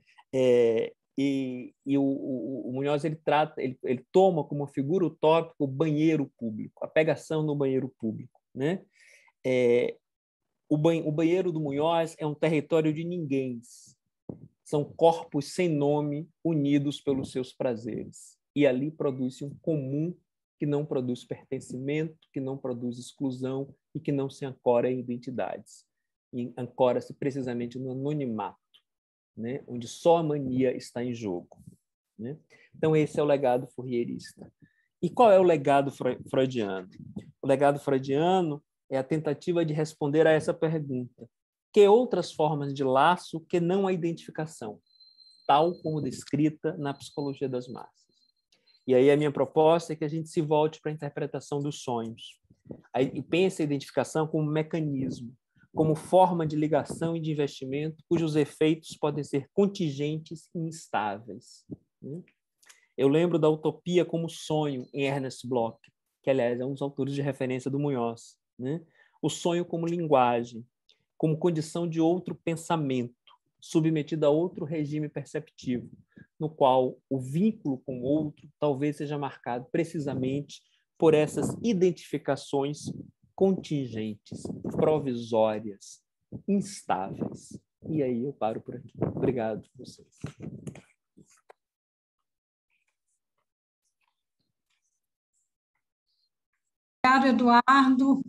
O Munhoz ele toma como figura utópica o banheiro público, a pegação no banheiro público, né? O banheiro do Munhoz é um território de ninguéms. São corpos sem nome unidos pelos seus prazeres. E ali produz-se um comum que não produz pertencimento, que não produz exclusão e que não se ancora em identidades. E ancora-se precisamente no anonimato, né? Onde só a mania está em jogo, né? Então, esse é o legado fourierista. E qual é o legado freudiano? O legado freudiano é a tentativa de responder a essa pergunta: que outras formas de laço que não a identificação, tal como descrita na psicologia das massas? E aí a minha proposta é que a gente se volte para a interpretação dos sonhos. E pense a identificação como um mecanismo, como forma de ligação e de investimento, cujos efeitos podem ser contingentes e instáveis. Eu lembro da utopia como sonho em Ernest Bloch, que, aliás, é um dos autores de referência do Munhoz. O sonho como linguagem, como condição de outro pensamento, submetido a outro regime perceptivo, no qual o vínculo com o outro talvez seja marcado precisamente por essas identificações contingentes, provisórias, instáveis. E aí eu paro por aqui. Obrigado a vocês. Obrigado, Eduardo.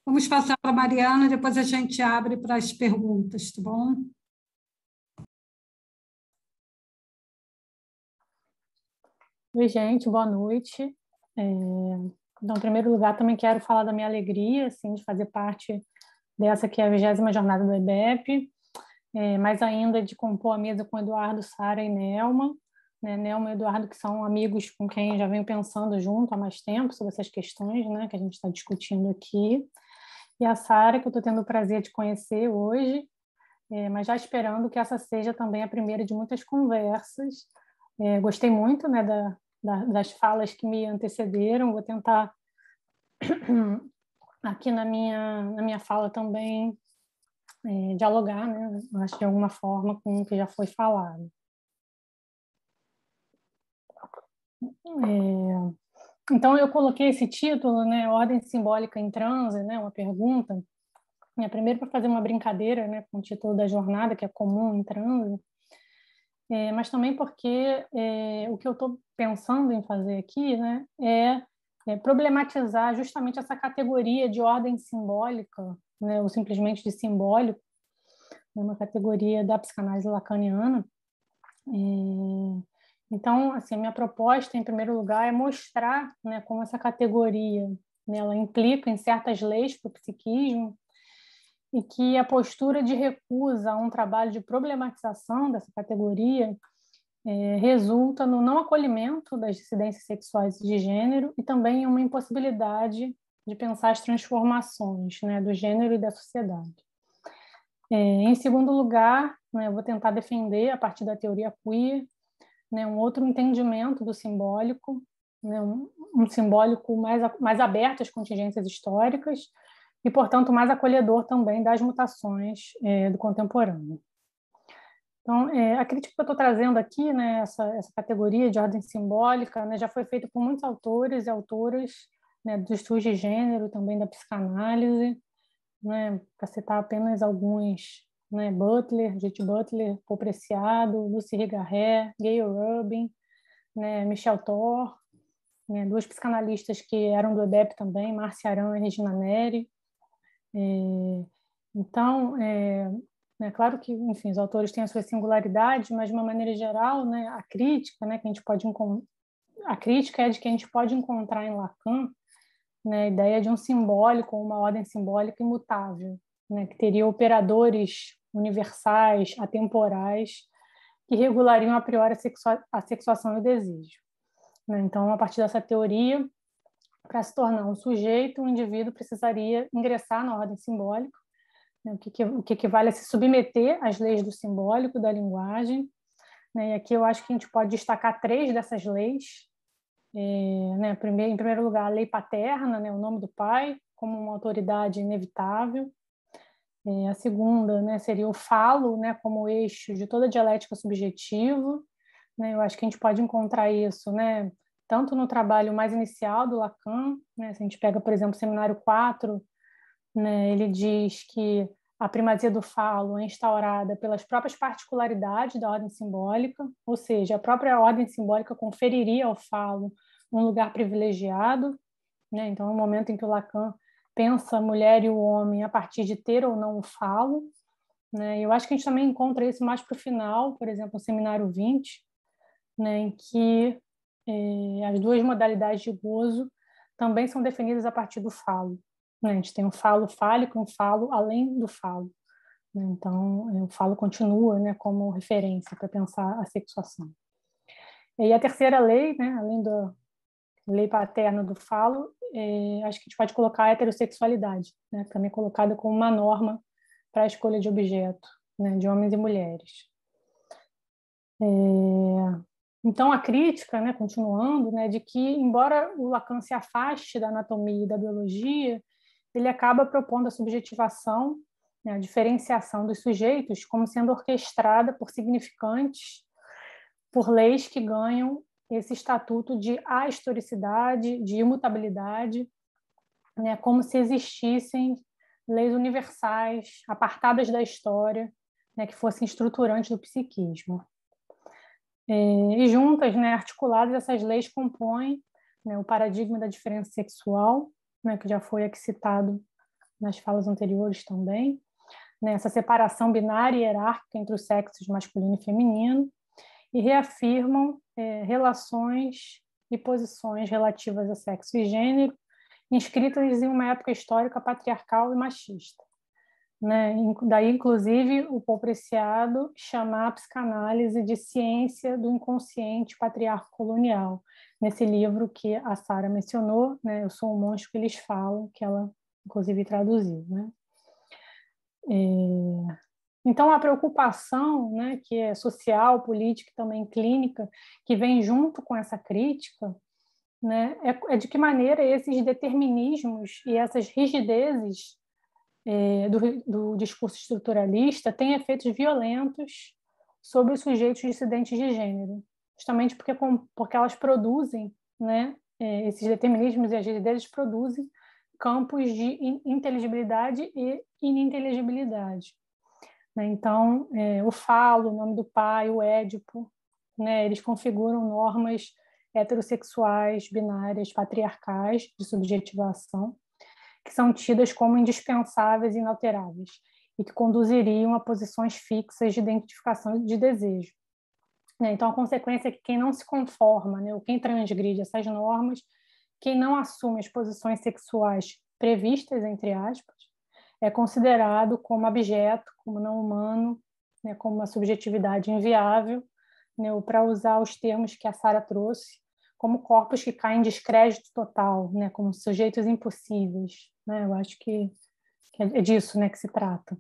Vamos passar para a Mariana, depois a gente abre para as perguntas, tá bom? Oi, gente, boa noite. Então, em primeiro lugar, também quero falar da minha alegria, assim, de fazer parte dessa que é a 20ª jornada do EBEP, mais ainda de compor a mesa com Eduardo, Sara e Nelma. Nelma e Eduardo, que são amigos com quem já venho pensando junto há mais tempo sobre essas questões, né, que a gente está discutindo aqui. E a Sara, que eu estou tendo o prazer de conhecer hoje, mas já esperando que essa seja também a primeira de muitas conversas. Gostei muito, né, das falas que me antecederam. Vou tentar, aqui na minha fala também, dialogar, né, acho de alguma forma com o que já foi falado. Então, eu coloquei esse título, né, Ordem Simbólica em Transe, né, uma pergunta, primeiro para fazer uma brincadeira, né, com o título da jornada, que é comum em transe, mas também porque o que eu estou pensando em fazer aqui, né, é problematizar justamente essa categoria de ordem simbólica, né, ou simplesmente de simbólico, uma categoria da psicanálise lacaniana. Então, assim, a minha proposta, em primeiro lugar, é mostrar, né, como essa categoria, né, ela implica em certas leis para o psiquismo e que a postura de recusa a um trabalho de problematização dessa categoria resulta no não acolhimento das dissidências sexuais e de gênero e também em uma impossibilidade de pensar as transformações, né, do gênero e da sociedade. Em segundo lugar, né, eu vou tentar defender, a partir da teoria queer, né, um outro entendimento do simbólico, né, um simbólico mais aberto às contingências históricas e, portanto, mais acolhedor também das mutações do contemporâneo. Então, a crítica que eu estou trazendo aqui, né, essa categoria de ordem simbólica, né, já foi feita por muitos autores e autoras, né, dos estudos de gênero, também da psicanálise, né, para citar apenas alguns, né, Butler, Judith Butler, Paul Preciado, Lucy Rigaret, Gayle Rubin, né, Michel Thor, né, duas psicanalistas que eram do EBEP também, Márcia Aran e Regina Neri. Então, é claro que, enfim, os autores têm a sua singularidade, mas de uma maneira geral, né, a crítica, né, que a gente pode a crítica é de que a gente pode encontrar em Lacan, né, a ideia de um simbólico, uma ordem simbólica imutável, né, que teria operadores universais, atemporais, que regulariam a priori a sexuação e o desejo. Né? Então, a partir dessa teoria, para se tornar um sujeito, o indivíduo precisaria ingressar na ordem simbólica, né, o que equivale a se submeter às leis do simbólico, da linguagem. Né? E aqui eu acho que a gente pode destacar 3 dessas leis. Né, em primeiro lugar, a lei paterna, né, o nome do pai, como uma autoridade inevitável. A segunda, né, seria o falo, né, como eixo de toda a dialética subjetiva. Né, eu acho que a gente pode encontrar isso, né, tanto no trabalho mais inicial do Lacan, né, se a gente pega, por exemplo, o Seminário 4, né, ele diz que a primazia do falo é instaurada pelas próprias particularidades da ordem simbólica, ou seja, a própria ordem simbólica conferiria ao falo um lugar privilegiado, né? Então, é um momento em que o Lacan pensa a mulher e o homem a partir de ter ou não o falo, né? Eu acho que a gente também encontra isso mais para o final, por exemplo, no Seminário 20, né, em que as duas modalidades de gozo também são definidas a partir do falo. Né? A gente tem um falo fálico e um falo além do falo. Né? Então, o falo continua, né, como referência para pensar a sexuação. E a terceira lei, né, além da lei paterna do falo, acho que a gente pode colocar a heterossexualidade, né, também colocada como uma norma para a escolha de objeto, né, de homens e mulheres. Então, a crítica, né, continuando, né, de que, embora o Lacan se afaste da anatomia e da biologia, ele acaba propondo a subjetivação, né, a diferenciação dos sujeitos como sendo orquestrada por significantes, por leis que ganham esse estatuto de ahistoricidade, de imutabilidade, né, como se existissem leis universais, apartadas da história, né, que fossem estruturantes do psiquismo. E juntas, né, articuladas, essas leis compõem, né, o paradigma da diferença sexual, né, que já foi aqui citado nas falas anteriores também, né, essa separação binária e hierárquica entre os sexos masculino e feminino, e reafirmam relações e posições relativas a sexo e gênero, inscritas em uma época histórica patriarcal e machista. Né? Daí, inclusive, o Paul Preciado chamar a psicanálise de ciência do inconsciente patriarco colonial, nesse livro que a Sara mencionou, né? Eu Sou um Monstro que Eles Falam, que ela, inclusive, traduziu. Né? Então, a preocupação, né, que é social, política e também clínica, que vem junto com essa crítica, né, é de que maneira esses determinismos e essas rigidezes do discurso estruturalista têm efeitos violentos sobre os sujeitos dissidentes de gênero, justamente porque elas produzem, né, esses determinismos e as rigidezes produzem campos de inteligibilidade e ininteligibilidade. Né? Então, o falo, o nome do pai, o Édipo, né, eles configuram normas heterossexuais, binárias, patriarcais de subjetivação, que são tidas como indispensáveis e inalteráveis e que conduziriam a posições fixas de identificação de desejo. Né? Então, a consequência é que quem não se conforma, né, ou quem transgride essas normas, quem não assume as posições sexuais previstas, entre aspas, é considerado como abjeto, como não humano, né, como uma subjetividade inviável, né, ou, para usar os termos que a Sara trouxe, como corpos que caem em descrédito total, né, como sujeitos impossíveis. Né? Eu acho que é disso, né, que se trata.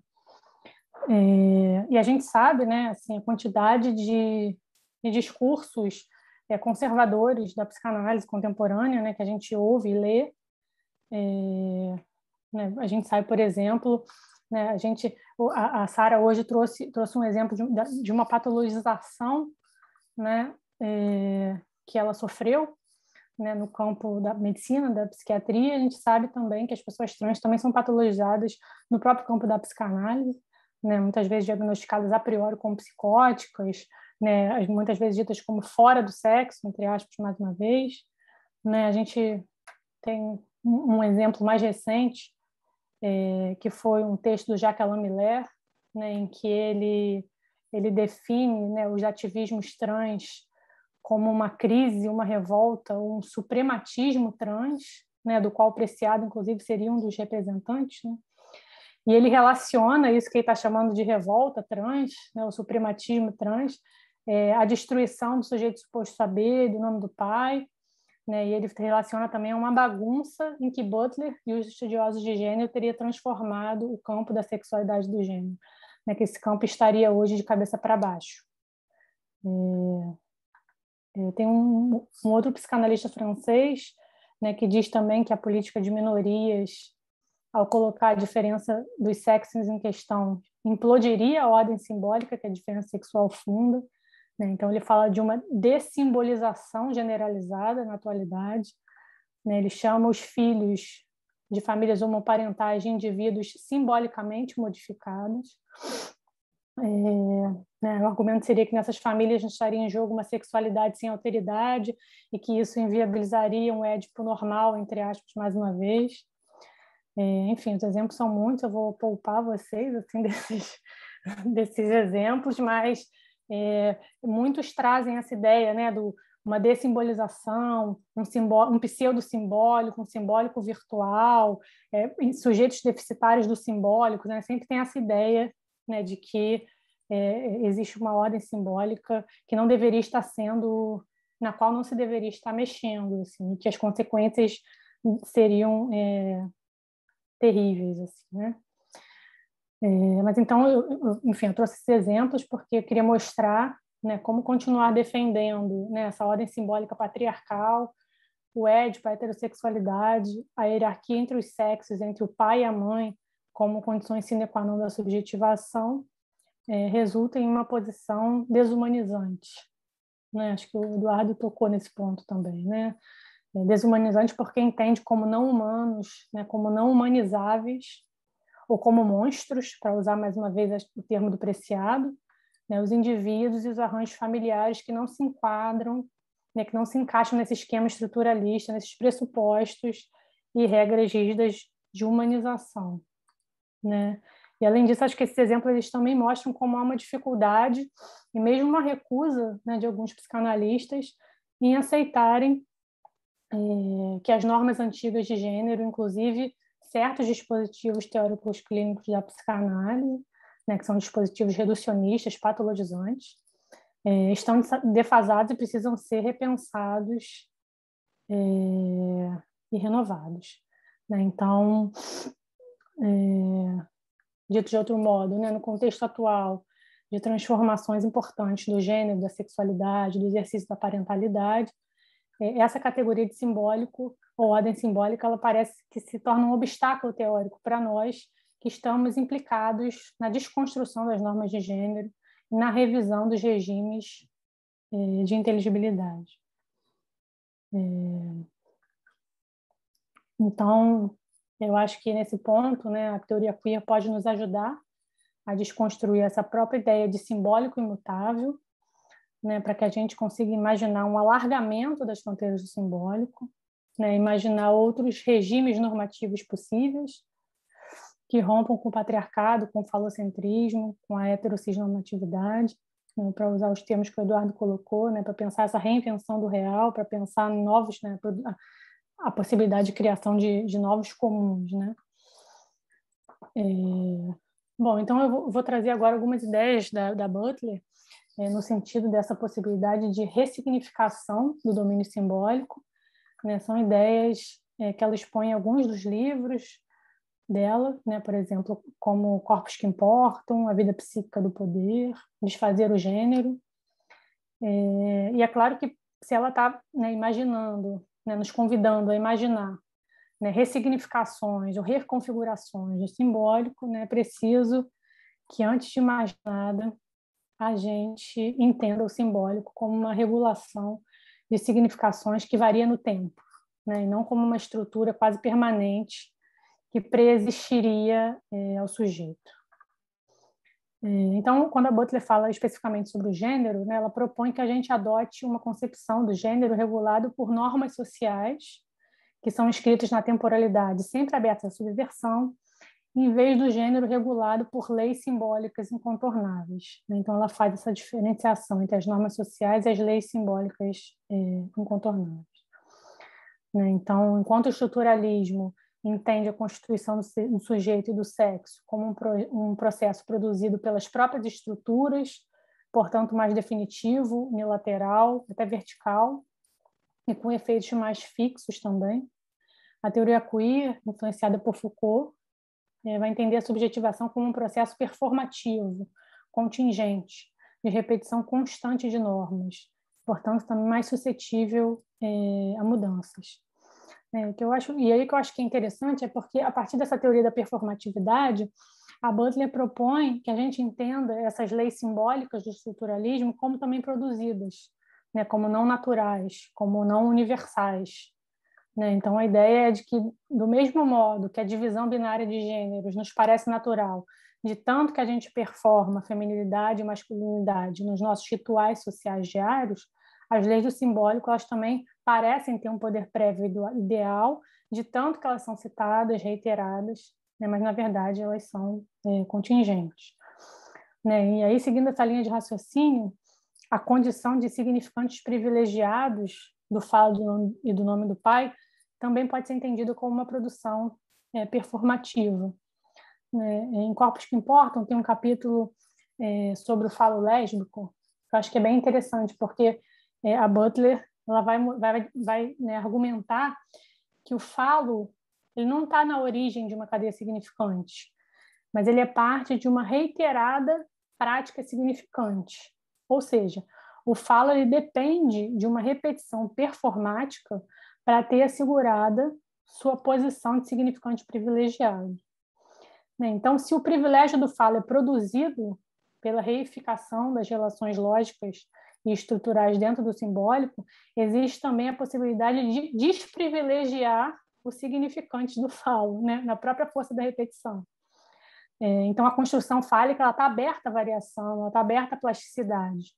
E a gente sabe, né, assim, a quantidade de discursos conservadores da psicanálise contemporânea, né, que a gente ouve e lê. Né? A gente sabe, por exemplo, né, a Sara hoje trouxe um exemplo de uma patologização, né, que ela sofreu, né, no campo da medicina, da psiquiatria. A gente sabe também que as pessoas trans também são patologizadas no próprio campo da psicanálise, né, muitas vezes diagnosticadas a priori como psicóticas, né, muitas vezes ditas como fora do sexo, entre aspas, mais uma vez. Né, a gente tem um exemplo mais recente, que foi um texto do Jacques Alain Miller, né, em que ele define, né, os ativismos trans como uma crise, uma revolta, um suprematismo trans, né, do qual o Preciado, inclusive, seria um dos representantes. Né? E ele relaciona isso que ele está chamando de revolta trans, né, o suprematismo trans, a destruição do sujeito suposto saber, do nome do pai, né, e ele relaciona também a uma bagunça em que Butler e os estudiosos de gênero teriam transformado o campo da sexualidade do gênero, né, que esse campo estaria hoje de cabeça para baixo. Tem um outro psicanalista francês, né, que diz também que a política de minorias, ao colocar a diferença dos sexos em questão, implodiria a ordem simbólica que a diferença sexual funda. Né? Então, ele fala de uma dessimbolização generalizada na atualidade. Né? Ele chama os filhos de famílias homoparentais de indivíduos simbolicamente modificados. Né, o argumento seria que nessas famílias não estaria em jogo uma sexualidade sem alteridade e que isso inviabilizaria um édipo normal, entre aspas, mais uma vez. Enfim, os exemplos são muitos, eu vou poupar vocês assim, desses exemplos, mas muitos trazem essa ideia, né, uma dessimbolização, um pseudo-simbólico, um simbólico virtual, sujeitos deficitários do simbólico, né, sempre tem essa ideia, né, de que existe uma ordem simbólica que não deveria estar sendo, na qual não se deveria estar mexendo, assim, que as consequências seriam terríveis, assim, né? Mas então, enfim, eu trouxe esses exemplos porque eu queria mostrar, né, como continuar defendendo, né, essa ordem simbólica patriarcal, o Édipo, a heterossexualidade, a hierarquia entre os sexos, entre o pai e a mãe, como condições sine qua non da subjetivação, resulta em uma posição desumanizante. Né? Acho que o Eduardo tocou nesse ponto também. Né? Desumanizante porque entende como não humanos, né, como não humanizáveis, ou como monstros, para usar mais uma vez o termo do Preciado, né, os indivíduos e os arranjos familiares que não se enquadram, né, que não se encaixam nesse esquema estruturalista, nesses pressupostos e regras rígidas de humanização. Né? E, além disso, acho que esses exemplos eles também mostram como há uma dificuldade e mesmo uma recusa, né, de alguns psicanalistas em aceitarem que as normas antigas de gênero, inclusive certos dispositivos teóricos clínicos da psicanálise, né, que são dispositivos reducionistas, patologizantes, estão defasados e precisam ser repensados e renovados. Né? Então, dito de outro modo, né, no contexto atual de transformações importantes do gênero, da sexualidade, do exercício da parentalidade, essa categoria de simbólico ou ordem simbólica, ela parece que se torna um obstáculo teórico para nós que estamos implicados na desconstrução das normas de gênero e na revisão dos regimes de inteligibilidade. Então, eu acho que nesse ponto, né, a teoria queer pode nos ajudar a desconstruir essa própria ideia de simbólico imutável, né, para que a gente consiga imaginar um alargamento das fronteiras do simbólico, né, imaginar outros regimes normativos possíveis que rompam com o patriarcado, com o falocentrismo, com a heterossexualidade, né, para usar os termos que o Eduardo colocou, né, para pensar essa reinvenção do real, para pensar em novos, né, a possibilidade de criação de novos comuns, né? Bom, então eu vou trazer agora algumas ideias da Butler, no sentido dessa possibilidade de ressignificação do domínio simbólico. Né? São ideias que ela expõe em alguns dos livros dela, né? Por exemplo, como Corpos que Importam, A Vida Psíquica do Poder, Desfazer o Gênero. E é claro que se ela está, né, imaginando, né, nos convidando a imaginar, né, ressignificações ou reconfigurações do simbólico, né, é preciso que, antes de mais nada, a gente entenda o simbólico como uma regulação de significações que varia no tempo, né, e não como uma estrutura quase permanente que preexistiria ao sujeito. Então, quando a Butler fala especificamente sobre o gênero, né, ela propõe que a gente adote uma concepção do gênero regulado por normas sociais que são escritas na temporalidade, sempre abertas à subversão, em vez do gênero regulado por leis simbólicas incontornáveis. Então, ela faz essa diferenciação entre as normas sociais e as leis simbólicas incontornáveis. Então, enquanto o estruturalismo entende a constituição do sujeito e do sexo como um processo produzido pelas próprias estruturas, portanto, mais definitivo, unilateral, até vertical, e com efeitos mais fixos também, a teoria queer, influenciada por Foucault, vai entender a subjetivação como um processo performativo, contingente, de repetição constante de normas, portanto, também mais suscetível a mudanças. Que eu acho, e aí que eu acho que é interessante é porque, a partir dessa teoria da performatividade, a Butler propõe que a gente entenda essas leis simbólicas do estruturalismo como também produzidas, né, como não naturais, como não universais. Então, a ideia é de que, do mesmo modo que a divisão binária de gêneros nos parece natural, de tanto que a gente performa feminilidade e masculinidade nos nossos rituais sociais diários, as leis do simbólico elas também parecem ter um poder prévio ideal, de tanto que elas são citadas, reiteradas, né, mas, na verdade, elas são contingentes. E aí, seguindo essa linha de raciocínio, a condição de significantes privilegiados do falo e do nome do pai também pode ser entendido como uma produção performativa. Em Corpos que Importam, tem um capítulo sobre o falo lésbico, que eu acho que é bem interessante, porque a Butler ela vai argumentar que o falo ele não está na origem de uma cadeia significante. mas ele é parte de uma reiterada prática significante. Ou seja, o falo ele depende de uma repetição performática para ter assegurada sua posição de significante privilegiado. Então, se o privilégio do falo é produzido pela reificação das relações lógicas e estruturais dentro do simbólico, existe também a possibilidade de desprivilegiar o significante do falo, né? Na própria força da repetição. Então, a construção fálica está aberta à variação, ela está aberta à plasticidade.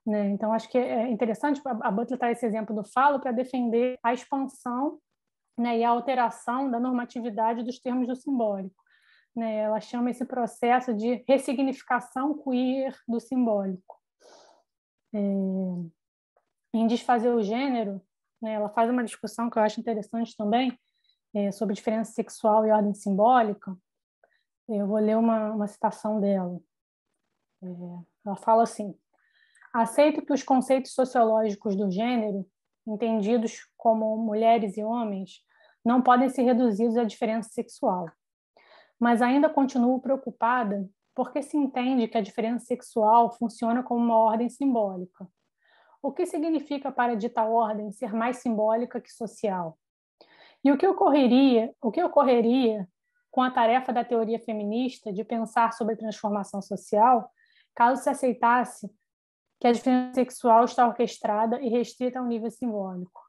Né? Então, acho que é interessante a Butler traz esse exemplo do falo para defender a expansão, né, e a alteração da normatividade dos termos do simbólico. Né? Ela chama esse processo de ressignificação queer do simbólico. Em Desfazer o Gênero, né, ela faz uma discussão que eu acho interessante também, sobre diferença sexual e ordem simbólica. Eu vou ler uma citação dela. Ela fala assim: aceito que os conceitos sociológicos do gênero, entendidos como mulheres e homens, não podem ser reduzidos à diferença sexual. Mas ainda continuo preocupada porque se entende que a diferença sexual funciona como uma ordem simbólica. O que significa para dita ordem ser mais simbólica que social? E o que ocorreria com a tarefa da teoria feminista de pensar sobre transformação social, caso se aceitasse que a diferença sexual está orquestrada e restrita a um nível simbólico?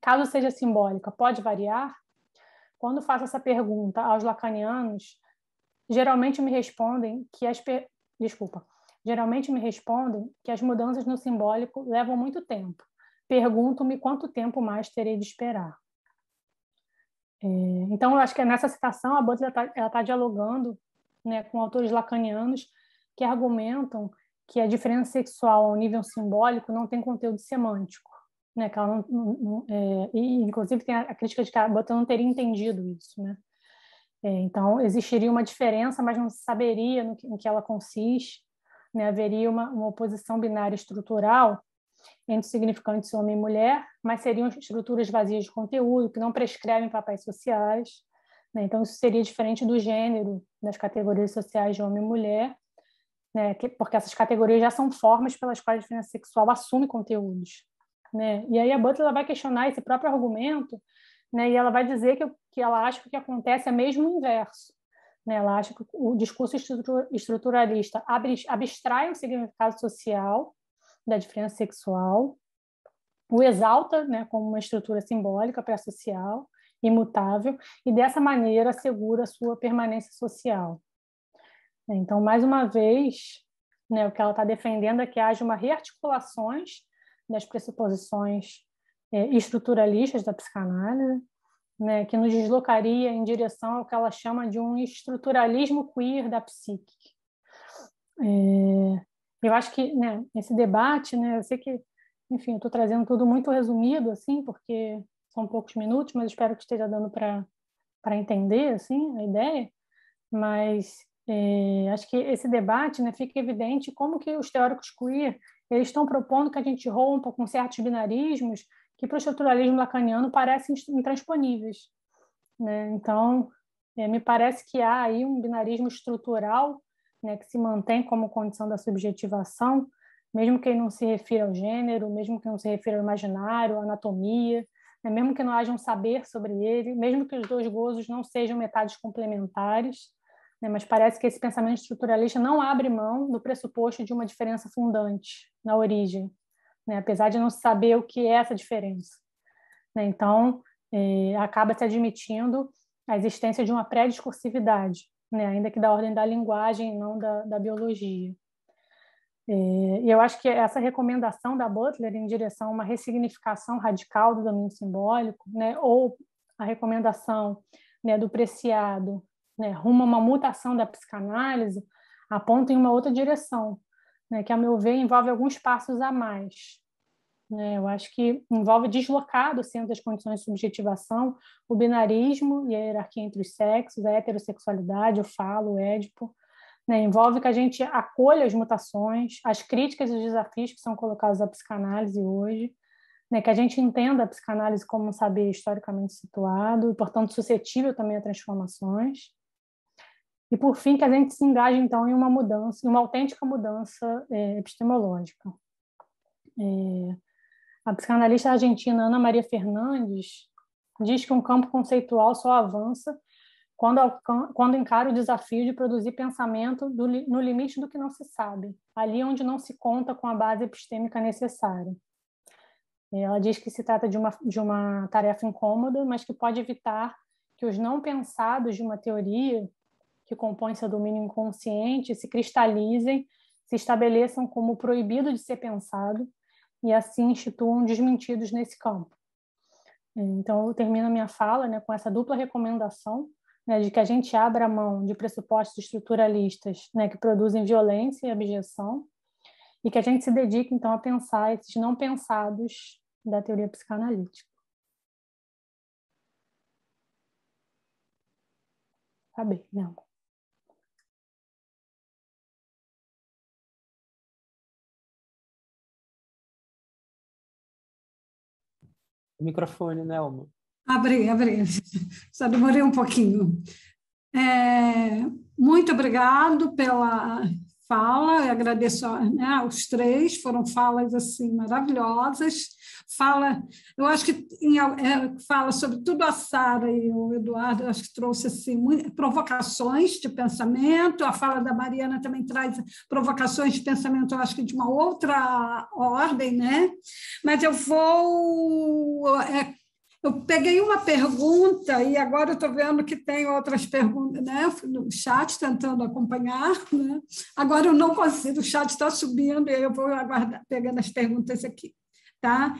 Caso seja simbólica, pode variar? Quando faço essa pergunta aos lacanianos, geralmente me respondem que as mudanças no simbólico levam muito tempo. Pergunto-me quanto tempo mais terei de esperar. Então, eu acho que nessa citação a Butler está dialogando, né, com autores lacanianos que argumentam que a diferença sexual ao nível simbólico não tem conteúdo semântico, né, que ela e inclusive tem a crítica de que a Butler não teria entendido isso, né? Então, existiria uma diferença, mas não se saberia em que ela consiste, né? Haveria uma oposição binária estrutural entre significantes homem e mulher, mas seriam estruturas vazias de conteúdo, que não prescrevem papéis sociais, né? Então, isso seria diferente do gênero, das categorias sociais de homem e mulher, né? Porque essas categorias já são formas pelas quais a diferença sexual assume conteúdos, né? E aí a Butler vai questionar esse próprio argumento, né? E ela vai dizer que ela acha que o que acontece é mesmo o inverso, né? Ela acha que o discurso estruturalista abstrai o significado social da diferença sexual, o exalta, né, como uma estrutura simbólica pré-social, imutável, e dessa maneira assegura a sua permanência social. Então, mais uma vez, né, o que ela está defendendo é que haja uma rearticulação das pressuposições estruturalistas da psicanálise, né, que nos deslocaria em direção ao que ela chama de um estruturalismo queer da psique. Eu acho que, né, esse debate, né, eu sei que, enfim, eu estou trazendo tudo muito resumido, assim, porque são poucos minutos, mas espero que esteja dando para entender, assim, a ideia. Mas acho que esse debate, né, fica evidente como que os teóricos queer eles estão propondo que a gente rompa com certos binarismos que para o estruturalismo lacaniano parecem intransponíveis, né? Então, me parece que há aí um binarismo estrutural, né, que se mantém como condição da subjetivação, mesmo que ele não se refira ao gênero, mesmo que não se refira ao imaginário, à anatomia, né, mesmo que não haja um saber sobre ele, mesmo que os dois gozos não sejam metades complementares, né, mas parece que esse pensamento estruturalista não abre mão do pressuposto de uma diferença fundante na origem, né, apesar de não saber o que é essa diferença, né? Então, acaba se admitindo a existência de uma pré-discursividade, né, ainda que da ordem da linguagem e não da biologia. E eu acho que essa recomendação da Butler em direção a uma ressignificação radical do domínio simbólico, né, ou a recomendação, né, do Preciado, né, rumo a uma mutação da psicanálise, aponta em uma outra direção, né, que, a meu ver, envolve alguns passos a mais. Né? Eu acho que envolve deslocar do centro das condições de subjetivação o binarismo e a hierarquia entre os sexos, a heterossexualidade, o falo, o édipo. Né? Envolve que a gente acolha as mutações, as críticas e os desafios que são colocados à psicanálise hoje, né? Que a gente entenda a psicanálise como um saber historicamente situado e, portanto, suscetível também a transformações. E, por fim, que a gente se engaje, então, em uma mudança, em uma autêntica mudança epistemológica. A psicanalista argentina Ana Maria Fernandes diz que um campo conceitual só avança quando encara o desafio de produzir pensamento no limite do que não se sabe, ali onde não se conta com a base epistêmica necessária. Ela diz que se trata de uma tarefa incômoda, mas que pode evitar que os não pensados de uma teoria que compõe seu domínio inconsciente se cristalizem, se estabeleçam como proibido de ser pensado e assim instituam desmentidos nesse campo. Então, eu termino a minha fala, né, com essa dupla recomendação, né, de que a gente abra mão de pressupostos estruturalistas, né, que produzem violência e abjeção, e que a gente se dedique, então, a pensar esses não pensados da teoria psicanalítica. Tá bem, não. O microfone, né, Elma? Abri. Só demorei um pouquinho. Muito obrigado pela fala, eu agradeço, né, aos três, foram falas assim maravilhosas. Eu acho que fala sobre tudo a Sara e o Eduardo, eu acho que trouxe assim, provocações de pensamento, a fala da Mariana também traz provocações de pensamento, eu acho que de uma outra ordem, né? Mas eu peguei uma pergunta e agora eu estou vendo que tem outras perguntas, né, no chat, tentando acompanhar, né? Agora eu não consigo, o chat está subindo e eu vou aguardar, pegando as perguntas aqui. Tá?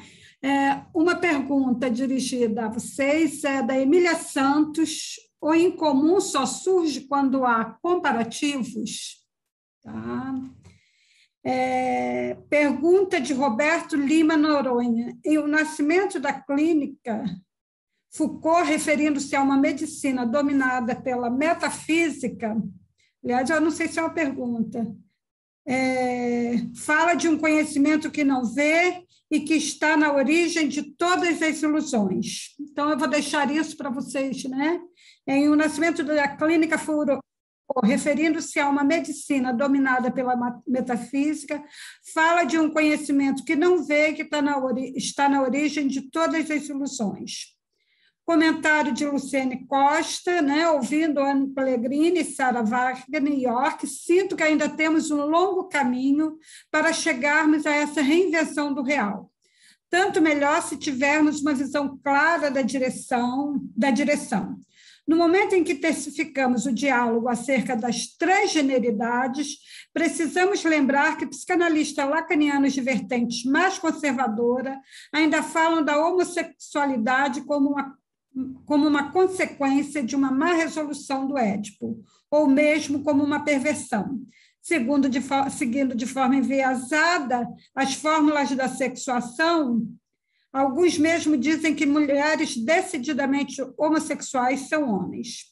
Uma pergunta dirigida a vocês é da Emília Santos. O incomum só surge quando há comparativos? Tá? Pergunta de Roberto Lima Noronha. Em O Nascimento da Clínica, Foucault, referindo-se a uma medicina dominada pela metafísica, aliás, eu não sei se é uma pergunta, fala de um conhecimento que não vê e que está na origem de todas as ilusões. Então, eu vou deixar isso para vocês, né? Em O Nascimento da Clínica, Foucault, referindo-se a uma medicina dominada pela metafísica, fala de um conhecimento que não vê, que está na origem de todas as ilusões. Comentário de Luciene Costa, né, ouvindo Anne Pellegrini e Sarah Wagner, New York, sinto que ainda temos um longo caminho para chegarmos a essa reinvenção do real. Tanto melhor se tivermos uma visão clara da direção. No momento em que intensificamos o diálogo acerca das transgeneridades, precisamos lembrar que psicanalistas lacanianos de vertentes mais conservadora ainda falam da homossexualidade como uma consequência de uma má resolução do Édipo, ou mesmo como uma perversão. Seguindo de forma enviesada as fórmulas da sexuação, alguns mesmo dizem que mulheres decididamente homossexuais são homens.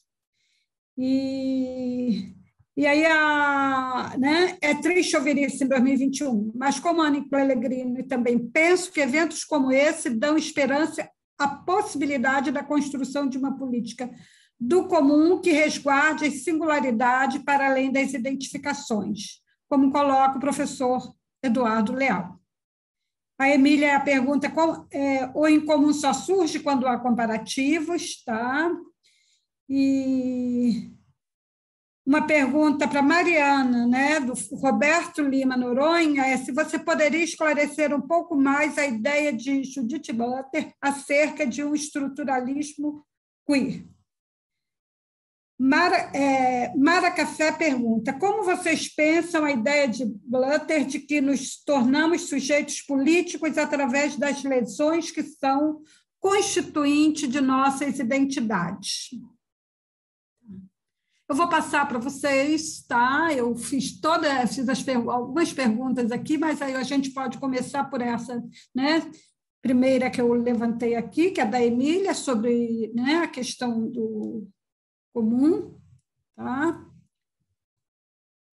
E aí, né, é triste ouvir isso em 2021, mas como Anne Pellegrini também penso que eventos como esse dão esperança à possibilidade da construção de uma política do comum que resguarde a singularidade para além das identificações, como coloca o professor Eduardo Leal. A Emília pergunta: o incomum só surge quando há comparativos, tá? E uma pergunta para Mariana, né, do Roberto Lima Noronha, se você poderia esclarecer um pouco mais a ideia de Judith Butler acerca de um estruturalismo queer. Mara Café pergunta: como vocês pensam a ideia de Butler de que nos tornamos sujeitos políticos através das lesões que são constituintes de nossas identidades? Eu vou passar para vocês, tá? Eu fiz algumas perguntas aqui, mas aí a gente pode começar por essa, né? Primeira que eu levantei aqui, que é da Emília, sobre, né, a questão do comum, tá?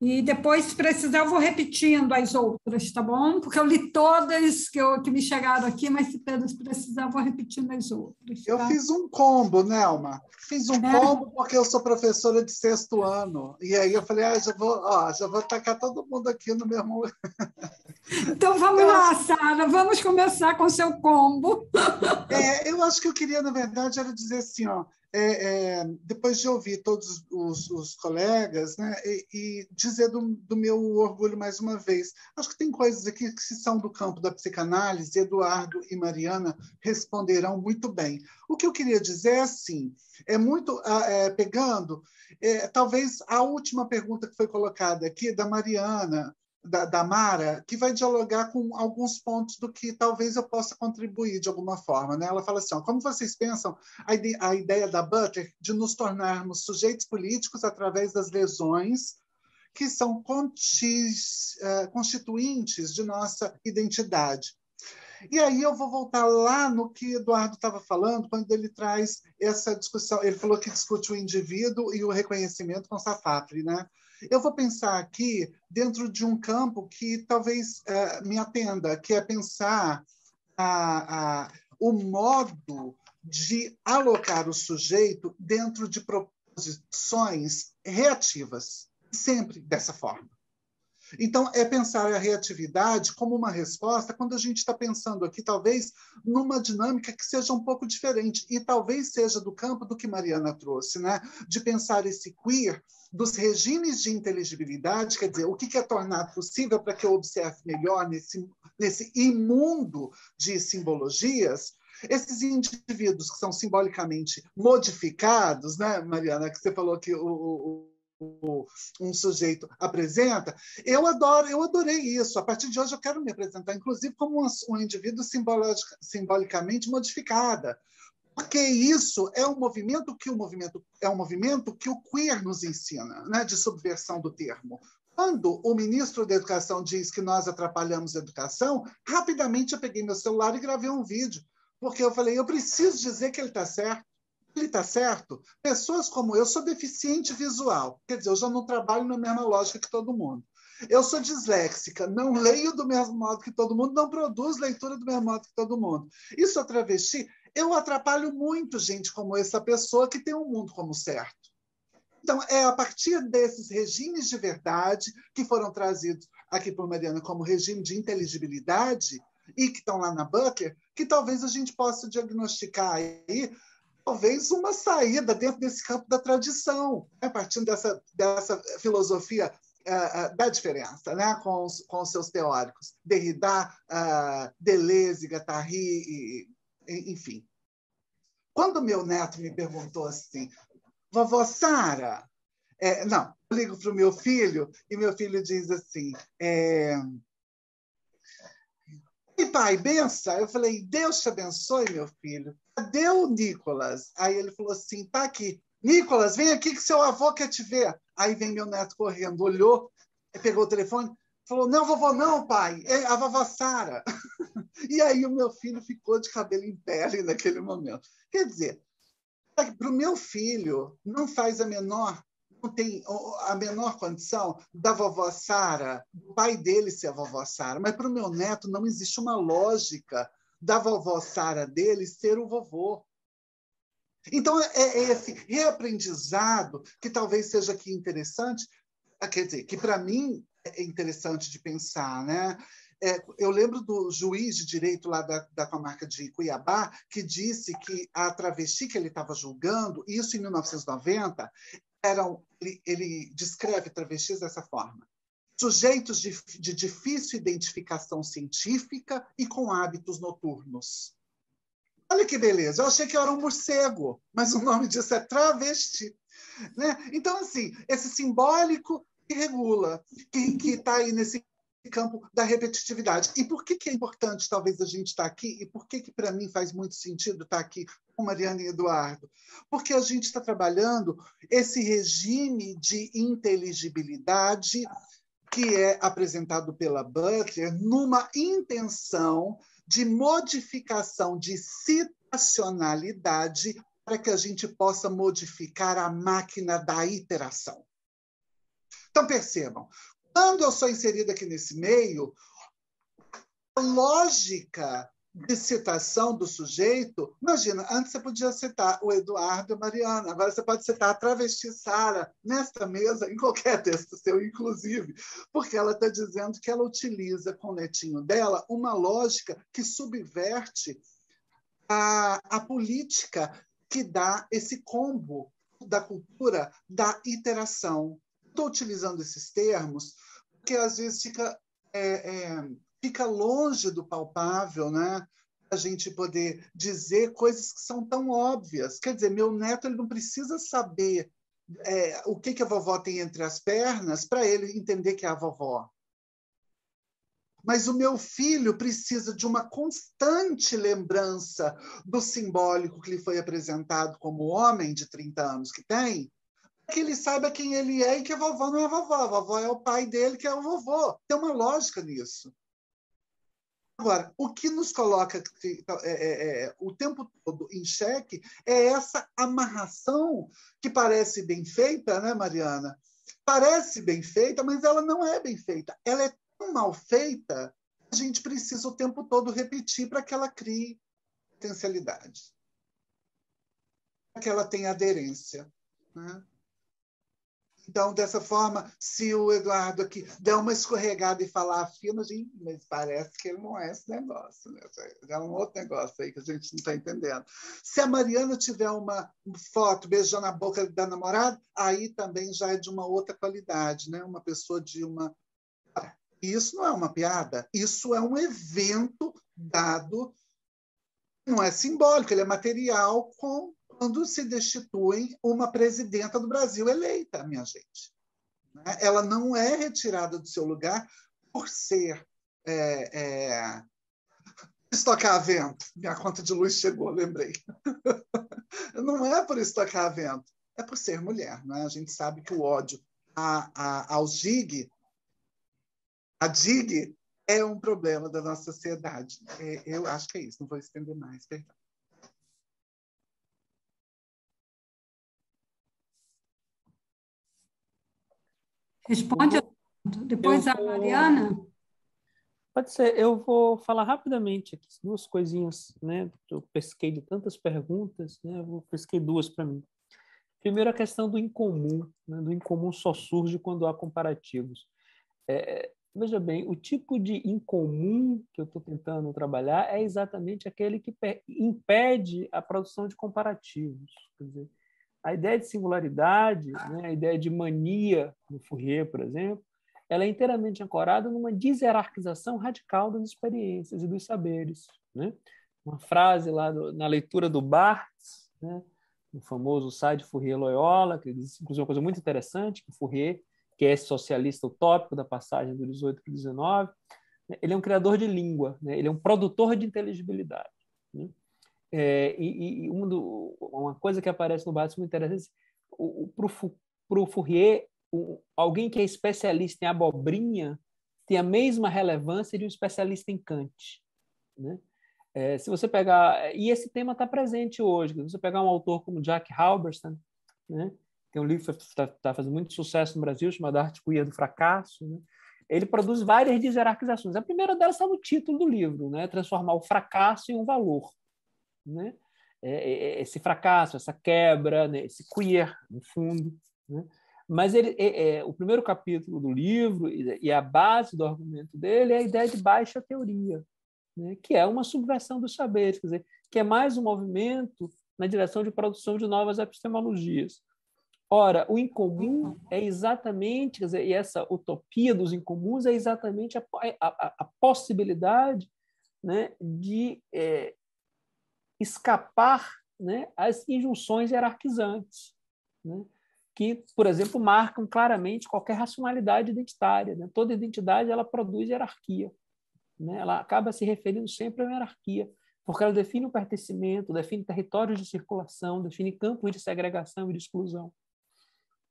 E depois, se precisar, eu vou repetindo as outras, tá bom? Porque eu li todas que me chegaram aqui, mas se precisar, eu vou repetindo as outras. Tá? Eu fiz um combo, Nelma. Fiz um combo porque eu sou professora de 6º ano. E aí eu falei, já vou tacar todo mundo aqui no mesmo... Então, vamos lá, Sara, vamos começar com o seu combo. Eu acho que eu queria, na verdade, era dizer assim, depois de ouvir todos os colegas, né, e dizer do meu orgulho mais uma vez. Acho que tem coisas aqui que, se são do campo da psicanálise, Eduardo e Mariana responderão muito bem. O que eu queria dizer é assim, pegando, talvez a última pergunta que foi colocada aqui, da Mariana, da Mara, que vai dialogar com alguns pontos do que talvez eu possa contribuir de alguma forma. Né? Ela fala assim, como vocês pensam a ideia da Butler de nos tornarmos sujeitos políticos através das lesões que são constituintes de nossa identidade? E aí eu vou voltar lá no que Eduardo estava falando, quando ele traz essa discussão. Ele falou que discute o indivíduo e o reconhecimento com Sartre, né? Eu vou pensar aqui dentro de um campo que talvez me atenda, que é pensar o modo de alocar o sujeito dentro de proposições reativas, sempre dessa forma. Então, é pensar a reatividade como uma resposta quando a gente está pensando aqui, talvez, numa dinâmica que seja um pouco diferente, e talvez seja do campo do que Mariana trouxe, né? De pensar esse queer dos regimes de inteligibilidade, quer dizer, o que é tornar possível para que eu observe melhor nesse imundo de simbologias, esses indivíduos que são simbolicamente modificados, né, Mariana, que você falou que um sujeito apresenta, eu adorei isso. A partir de hoje eu quero me apresentar, inclusive, como um indivíduo simbolicamente modificada, porque isso é um movimento que o queer nos ensina, né, de subversão do termo. Quando o ministro da Educação diz que nós atrapalhamos a educação, rapidamente eu peguei meu celular e gravei um vídeo, porque eu falei, eu preciso dizer que ele está certo. Ele está certo? Pessoas como eu sou deficiente visual, quer dizer, eu já não trabalho na mesma lógica que todo mundo. Eu sou disléxica, não leio do mesmo modo que todo mundo, não produzo leitura do mesmo modo que todo mundo. E sou travesti, eu atrapalho muito gente como essa pessoa que tem um mundo como certo. Então, é a partir desses regimes de verdade que foram trazidos aqui por Mariana como regime de inteligibilidade e que estão lá na Butler, que talvez a gente possa diagnosticar aí talvez uma saída dentro desse campo da tradição, né? Partindo dessa filosofia da diferença, né? com os seus teóricos, Derrida, Deleuze, Guattari, enfim. Quando meu neto me perguntou assim, vovó Sara, não, eu ligo para o meu filho e meu filho diz assim, e pai, benção? Eu falei, Deus te abençoe, meu filho. Cadê o Nicolas? Aí ele falou assim, tá aqui. Nicolas, vem aqui que seu avô quer te ver. Aí vem meu neto correndo, olhou, pegou o telefone, falou, não, vovó, não, pai, é a vovó Sara. E aí o meu filho ficou de cabelo em pé ali naquele momento. Quer dizer, para o meu filho não faz não tem a menor condição da vovó Sara, do pai dele ser a vovó Sara, mas para o meu neto não existe uma lógica da vovó Sara dele ser o vovô. Então, é esse reaprendizado que talvez seja aqui interessante, quer dizer, que para mim é interessante de pensar, né? Eu lembro do juiz de direito lá da comarca de Cuiabá, que disse que a travesti que ele estava julgando, isso em 1990, ele descreve travestis dessa forma: sujeitos de difícil identificação científica e com hábitos noturnos. Olha que beleza, eu achei que eu era um morcego, mas o nome disso é travesti. Né? Então, assim, esse simbólico que regula, que está aí nesse campo da repetitividade. E por que é importante, talvez, a gente estar aqui? E por que para mim faz muito sentido estar aqui com Mariana e Eduardo? Porque a gente está trabalhando esse regime de inteligibilidade que é apresentado pela Butler numa intenção de modificação de citacionalidade para que a gente possa modificar a máquina da iteração. Então, percebam, quando eu sou inserida aqui nesse meio, a lógica de citação do sujeito, imagina, antes você podia citar o Eduardo e a Mariana, agora você pode citar a travesti Sara nesta mesa, em qualquer texto seu, inclusive, porque ela está dizendo que ela utiliza com o netinho dela uma lógica que subverte a política que dá esse combo da cultura da iteração. Estou utilizando esses termos porque às vezes fica longe do palpável, né? A gente poder dizer coisas que são tão óbvias. Quer dizer, meu neto ele não precisa saber o que a vovó tem entre as pernas para ele entender que é a vovó. Mas o meu filho precisa de uma constante lembrança do simbólico que lhe foi apresentado como homem de 30 anos que tem, que ele saiba quem ele é e que a vovó não é a vovó é o pai dele, que é o vovô. Tem uma lógica nisso. Agora, o que nos coloca o tempo todo em xeque é essa amarração que parece bem feita, né, Mariana? Parece bem feita, mas ela não é bem feita. Ela é tão mal feita que a gente precisa o tempo todo repetir para que ela crie potencialidade, para que ela tenha aderência, né? Então, dessa forma, se o Eduardo aqui der uma escorregada e falar fino, gente, mas parece que ele não é esse negócio, né? É um outro negócio aí que a gente não está entendendo. Se a Mariana tiver uma foto beijando a boca da namorada, aí também já é de uma outra qualidade, né? Uma pessoa de uma... Isso não é uma piada, isso é um evento dado, não é simbólico, ele é material quando se destitui uma presidenta do Brasil eleita, minha gente. Ela não é retirada do seu lugar por ser estocar vento. Minha conta de luz chegou, lembrei. Não é por estocar vento, é por ser mulher. Né? A gente sabe que o ódio ao DIG, a DIG é um problema da nossa sociedade. Eu acho que é isso, não vou estender mais, perdão. Responde depois a Mariana. Pode ser, eu vou falar rapidamente aqui, duas coisinhas, né? Eu pesquei de tantas perguntas, né? Eu pesquei duas para mim. Primeiro, a questão do incomum, né? Do incomum só surge quando há comparativos. Veja bem, o tipo de incomum que eu estou tentando trabalhar é exatamente aquele que impede a produção de comparativos. Quer dizer, a ideia de singularidade, né, a ideia de mania, no Fourier, por exemplo, ela é inteiramente ancorada numa deserarquização radical das experiências e dos saberes. Né? Uma frase lá na leitura do Barthes, né, no famoso Sai de Fourier-Loyola, que diz, inclusive, uma coisa muito interessante, que Fourier, que é esse socialista utópico da passagem do 18 para o 19, ele é um criador de língua, né? Ele é um produtor de inteligibilidade. Né? Uma coisa que aparece no Barthes muito interessante, para o Fourier, alguém que é especialista em abobrinha tem a mesma relevância de um especialista em Kant. Né? Se você pegar... E esse tema está presente hoje. Se você pegar um autor como Jack Halberstam, né? Tem um livro que está fazendo muito sucesso no Brasil, chamado Arte Queer do Fracasso. Né? Ele produz várias deserarquizações. A primeira delas está no título do livro, né? Transformar o fracasso em um valor. Né? Esse fracasso, essa quebra, né? Esse queer, no fundo. Né? Mas o primeiro capítulo do livro e a base do argumento dele é a ideia de baixa teoria, né? Que é uma subversão dos saberes, quer dizer, que é mais um movimento na direção de produção de novas epistemologias. Ora, o incomum é exatamente, quer dizer, e essa utopia dos incomuns é exatamente a possibilidade, né, de escapar, né, às injunções hierarquizantes, né, que, por exemplo, marcam claramente qualquer racionalidade identitária. Né? Toda identidade ela produz hierarquia. Né? Ela acaba se referindo sempre à hierarquia, porque ela define o pertencimento, define territórios de circulação, define campos de segregação e de exclusão.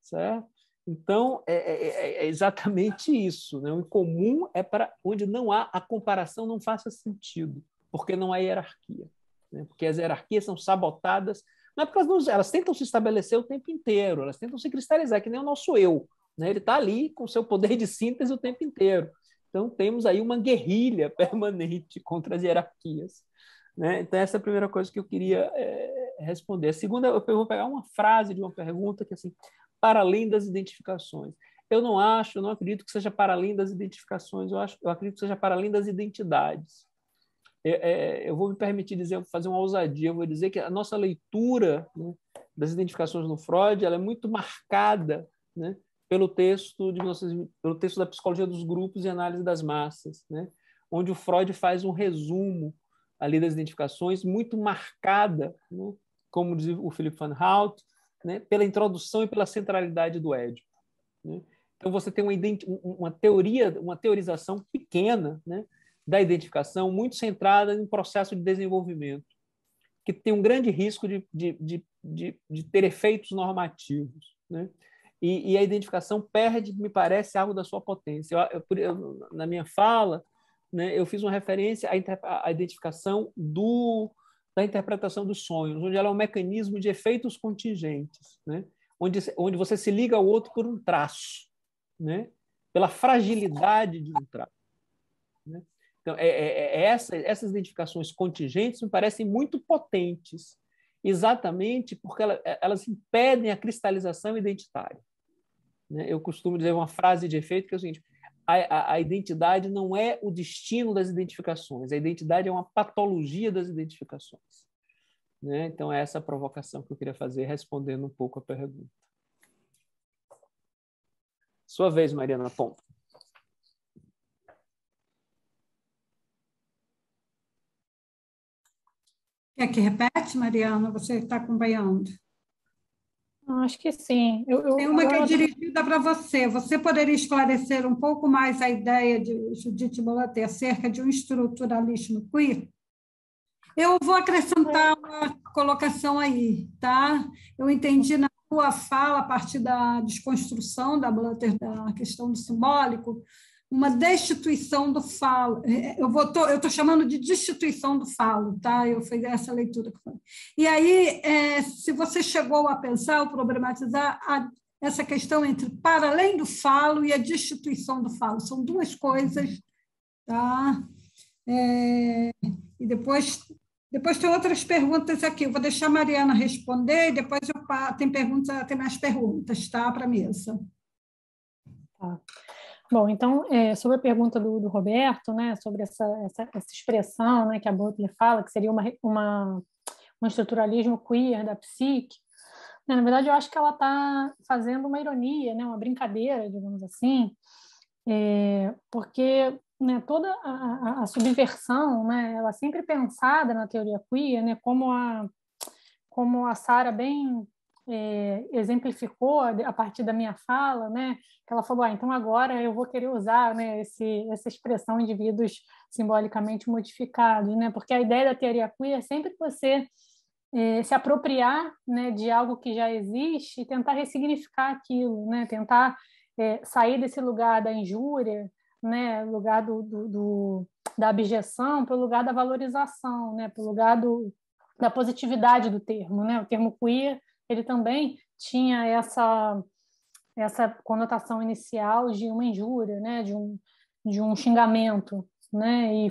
Certo? Então, é exatamente isso. Né? O incomum é para onde não há a comparação, não faça sentido, porque não há hierarquia. Né? Porque as hierarquias são sabotadas, não é porque elas tentam se estabelecer o tempo inteiro, elas tentam se cristalizar, que nem o nosso eu. né? Ele está ali com o seu poder de síntese o tempo inteiro. Então, temos aí uma guerrilha permanente contra as hierarquias, né? Então, essa é a primeira coisa que eu queria responder. A segunda, eu vou pegar uma frase de uma pergunta que, assim, para além das identificações. Eu não acredito que seja para além das identificações, eu acredito que seja para além das identidades. Eu vou me permitir fazer uma ousadia, eu vou dizer que a nossa leitura, né, das identificações no Freud, ela é muito marcada, né, pelo texto da Psicologia dos Grupos e Análise das Massas, né, onde o Freud faz um resumo ali das identificações, muito marcada, né, como diz o Philipp van Hout, né, pela introdução e pela centralidade do Édipo, né? Então, você tem uma teorização pequena, né, da identificação, muito centrada em um processo de desenvolvimento, que tem um grande risco de ter efeitos normativos, né? E a identificação perde, me parece, algo da sua potência. Na minha fala, né, eu fiz uma referência à identificação da interpretação dos sonhos, onde ela é um mecanismo de efeitos contingentes, né? Onde você se liga ao outro por um traço, né? Pela fragilidade de um traço, né? Então, essas identificações contingentes me parecem muito potentes, exatamente porque elas impedem a cristalização identitária, né? Eu costumo dizer uma frase de efeito que é o seguinte: a identidade não é o destino das identificações, a identidade é uma patologia das identificações, né? Então, é essa a provocação que eu queria fazer, respondendo um pouco a pergunta. Sua vez, Mariana Ponto. Quer que repete, Mariana? Você está acompanhando? Acho que sim. Tem uma que é dirigida para você. Você poderia esclarecer um pouco mais a ideia de Judith Butler acerca de um estruturalismo queer? Eu vou acrescentar uma colocação aí, tá? Eu entendi na tua fala, a partir da desconstrução da Butler, da questão do simbólico, uma destituição do falo. Eu estou chamando de destituição do falo, tá? Eu fiz essa leitura que foi. E aí, se você chegou a pensar ou problematizar essa questão entre para além do falo e a destituição do falo, são duas coisas, tá? E depois tem outras perguntas aqui. Eu vou deixar a Mariana responder e depois tem mais perguntas, tá? Para a mesa. Tá. Bom, então, sobre a pergunta do Roberto, né, sobre essa expressão, né, que a Butler fala, que seria um estruturalismo queer da psique, né, na verdade, eu acho que ela está fazendo uma ironia, né, uma brincadeira, digamos assim, porque, né, toda a subversão, né, ela é sempre pensada na teoria queer, né, como a Sara bem exemplificou a partir da minha fala, né, que ela falou, então agora eu vou querer usar, né, essa expressão indivíduos simbolicamente modificados, né, porque a ideia da teoria queer é sempre você se apropriar, né, de algo que já existe e tentar ressignificar aquilo, né, tentar sair desse lugar da injúria, né, lugar da abjeção para o lugar da valorização, né, para o lugar da positividade do termo, né? O termo queer ele também tinha essa conotação inicial de uma injúria, né? De um xingamento, né? E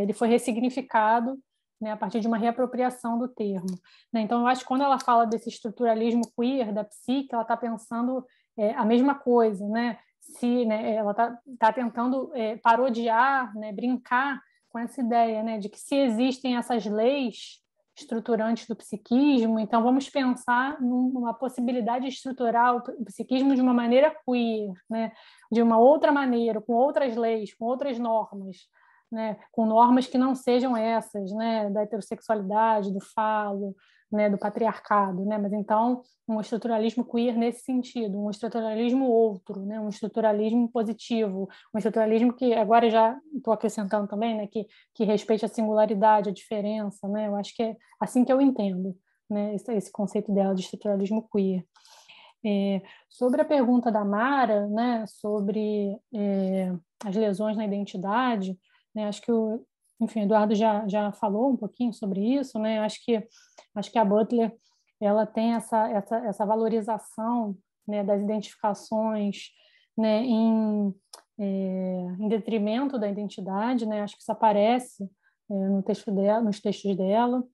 ele foi ressignificado, né? A partir de uma reapropriação do termo, né? Então, eu acho que quando ela fala desse estruturalismo queer da psique, ela está pensando a mesma coisa, né? Né, ela está tentando parodiar, né? Brincar com essa ideia, né? De que se existem essas leis estruturantes do psiquismo, então vamos pensar numa possibilidade de estruturar o psiquismo de uma maneira queer, né? De uma outra maneira, com outras leis, com outras normas, né? Com normas que não sejam essas, né? Da heterossexualidade, do falo, né? Do patriarcado, né? Mas então um estruturalismo queer nesse sentido, um estruturalismo outro, né? Um estruturalismo positivo, um estruturalismo que agora já estou acrescentando também, né? Que respeite a singularidade, a diferença, né? Eu acho que é assim que eu entendo, né? Esse conceito dela de estruturalismo queer. Sobre a pergunta da Mara, né? Sobre as lesões na identidade, né? Acho que o Eduardo já falou um pouquinho sobre isso, né? Acho que a Butler ela tem essa valorização, né, das identificações, né, em detrimento da identidade, né? Acho que isso aparece no texto dela, nos textos dela,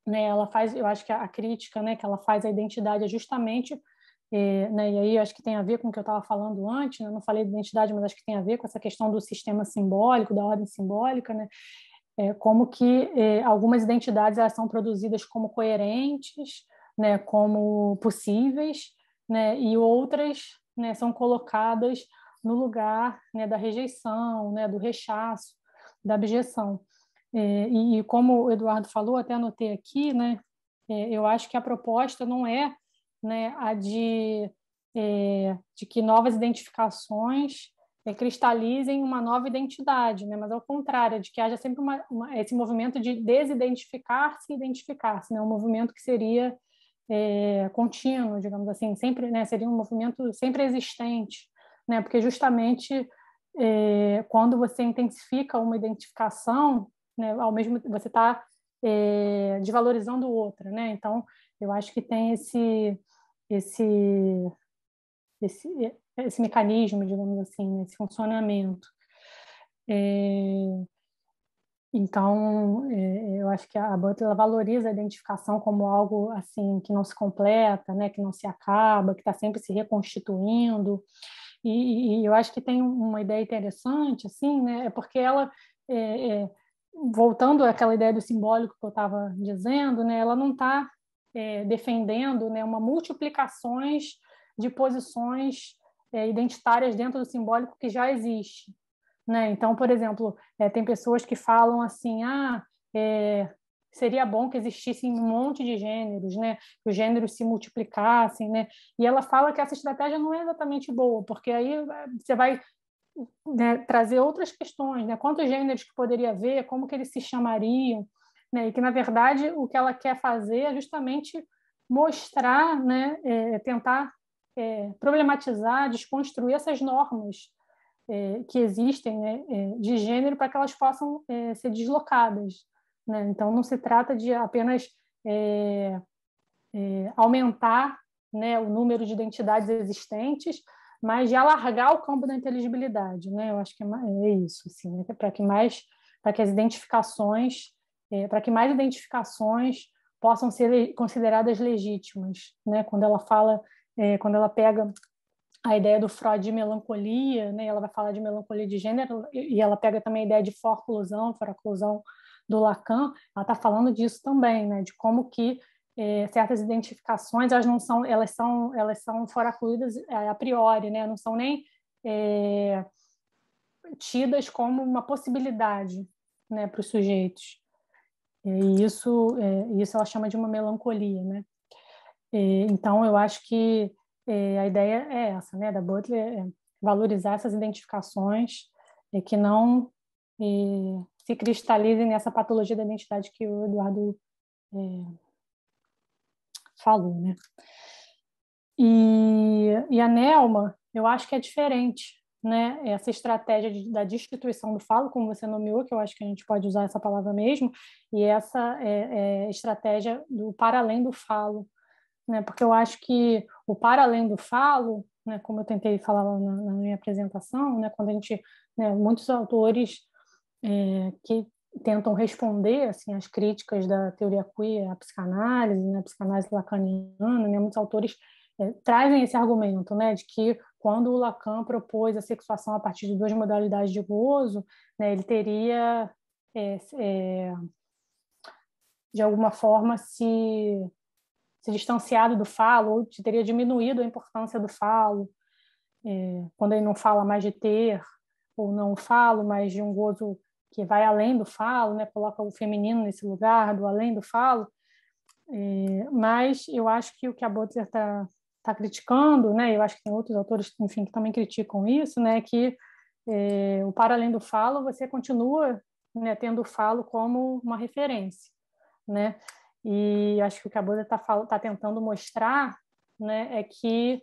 né? Ela faz, eu acho que a crítica, né, que ela faz à identidade é justamente, né, e aí acho que tem a ver com o que eu estava falando antes, né? Eu não falei de identidade, mas acho que tem a ver com essa questão do sistema simbólico, da ordem simbólica, né? Como que algumas identidades elas são produzidas como coerentes, né, como possíveis, né, e outras, né, são colocadas no lugar, né, da rejeição, né, do rechaço, da abjeção. E como o Eduardo falou, até anotei aqui, né, eu acho que a proposta não é, né, a de que novas identificações cristalizem uma nova identidade, né? Mas ao contrário, de que haja sempre esse movimento de desidentificar-se e identificar-se, né? Um movimento que seria contínuo, digamos assim, sempre, né? Seria um movimento sempre existente, né? Porque justamente quando você intensifica uma identificação, né? Ao mesmo você está desvalorizando outra, né? Então eu acho que tem esse mecanismo, digamos assim, né? Esse funcionamento. Então, eu acho que a Butler valoriza a identificação como algo assim que não se completa, né? Que não se acaba, que está sempre se reconstituindo. E eu acho que tem uma ideia interessante, assim, né? É porque ela, voltando àquela ideia do simbólico que eu estava dizendo, né? Ela não está defendendo, né, uma multiplicações de posições identitárias dentro do simbólico que já existe, né? Então, por exemplo, tem pessoas que falam assim, seria bom que existissem um monte de gêneros, né? Que os gêneros se multiplicassem, né? E ela fala que essa estratégia não é exatamente boa, porque aí você vai, né, trazer outras questões, né? Quantos gêneros que poderia haver, como que eles se chamariam, né? E que, na verdade, o que ela quer fazer é justamente mostrar, né? Tentar problematizar, desconstruir essas normas que existem, né, de gênero para que elas possam ser deslocadas, né? Então, não se trata de apenas aumentar, né, o número de identidades existentes, mas de alargar o campo da inteligibilidade, né? Eu acho que é isso, assim, né? Para que as identificações, para que mais identificações possam ser consideradas legítimas, né? Quando ela pega a ideia do Freud de melancolia, né? Ela vai falar de melancolia de gênero e ela pega também a ideia de forclusão do Lacan. Ela está falando disso também, né? De como que certas identificações elas são foracluídas a priori, né? Não são nem tidas como uma possibilidade, né, para os sujeitos. E isso ela chama de uma melancolia, né? Então eu acho que a ideia é essa, né, da Butler, valorizar essas identificações que não se cristalizem nessa patologia da identidade que o Eduardo falou, né? E a Nelma, eu acho que é diferente, né? Essa estratégia da destituição do falo, como você nomeou, que eu acho que a gente pode usar essa palavra mesmo, e essa estratégia do para além do falo, né? Porque eu acho que o para além do falo, né, como eu tentei falar na minha apresentação, né, quando a gente, né, muitos autores que tentam responder assim às críticas da teoria queer, a psicanálise, né, a psicanálise lacaniana, né, muitos autores trazem esse argumento, né, de que quando o Lacan propôs a sexuação a partir de duas modalidades de gozo, né, ele teria de alguma forma se distanciado do falo, ou teria diminuído a importância do falo, quando ele não fala mais de ter, ou não falo, mas de um gozo que vai além do falo, né? Coloca o feminino nesse lugar, do além do falo. Mas eu acho que o que a Butler está criticando, né? Eu acho que tem outros autores, enfim, que também criticam isso, né? Que o para além do falo, você continua, né, tendo o falo como uma referência, né? E acho que o que a Butler está tentando mostrar, né, é que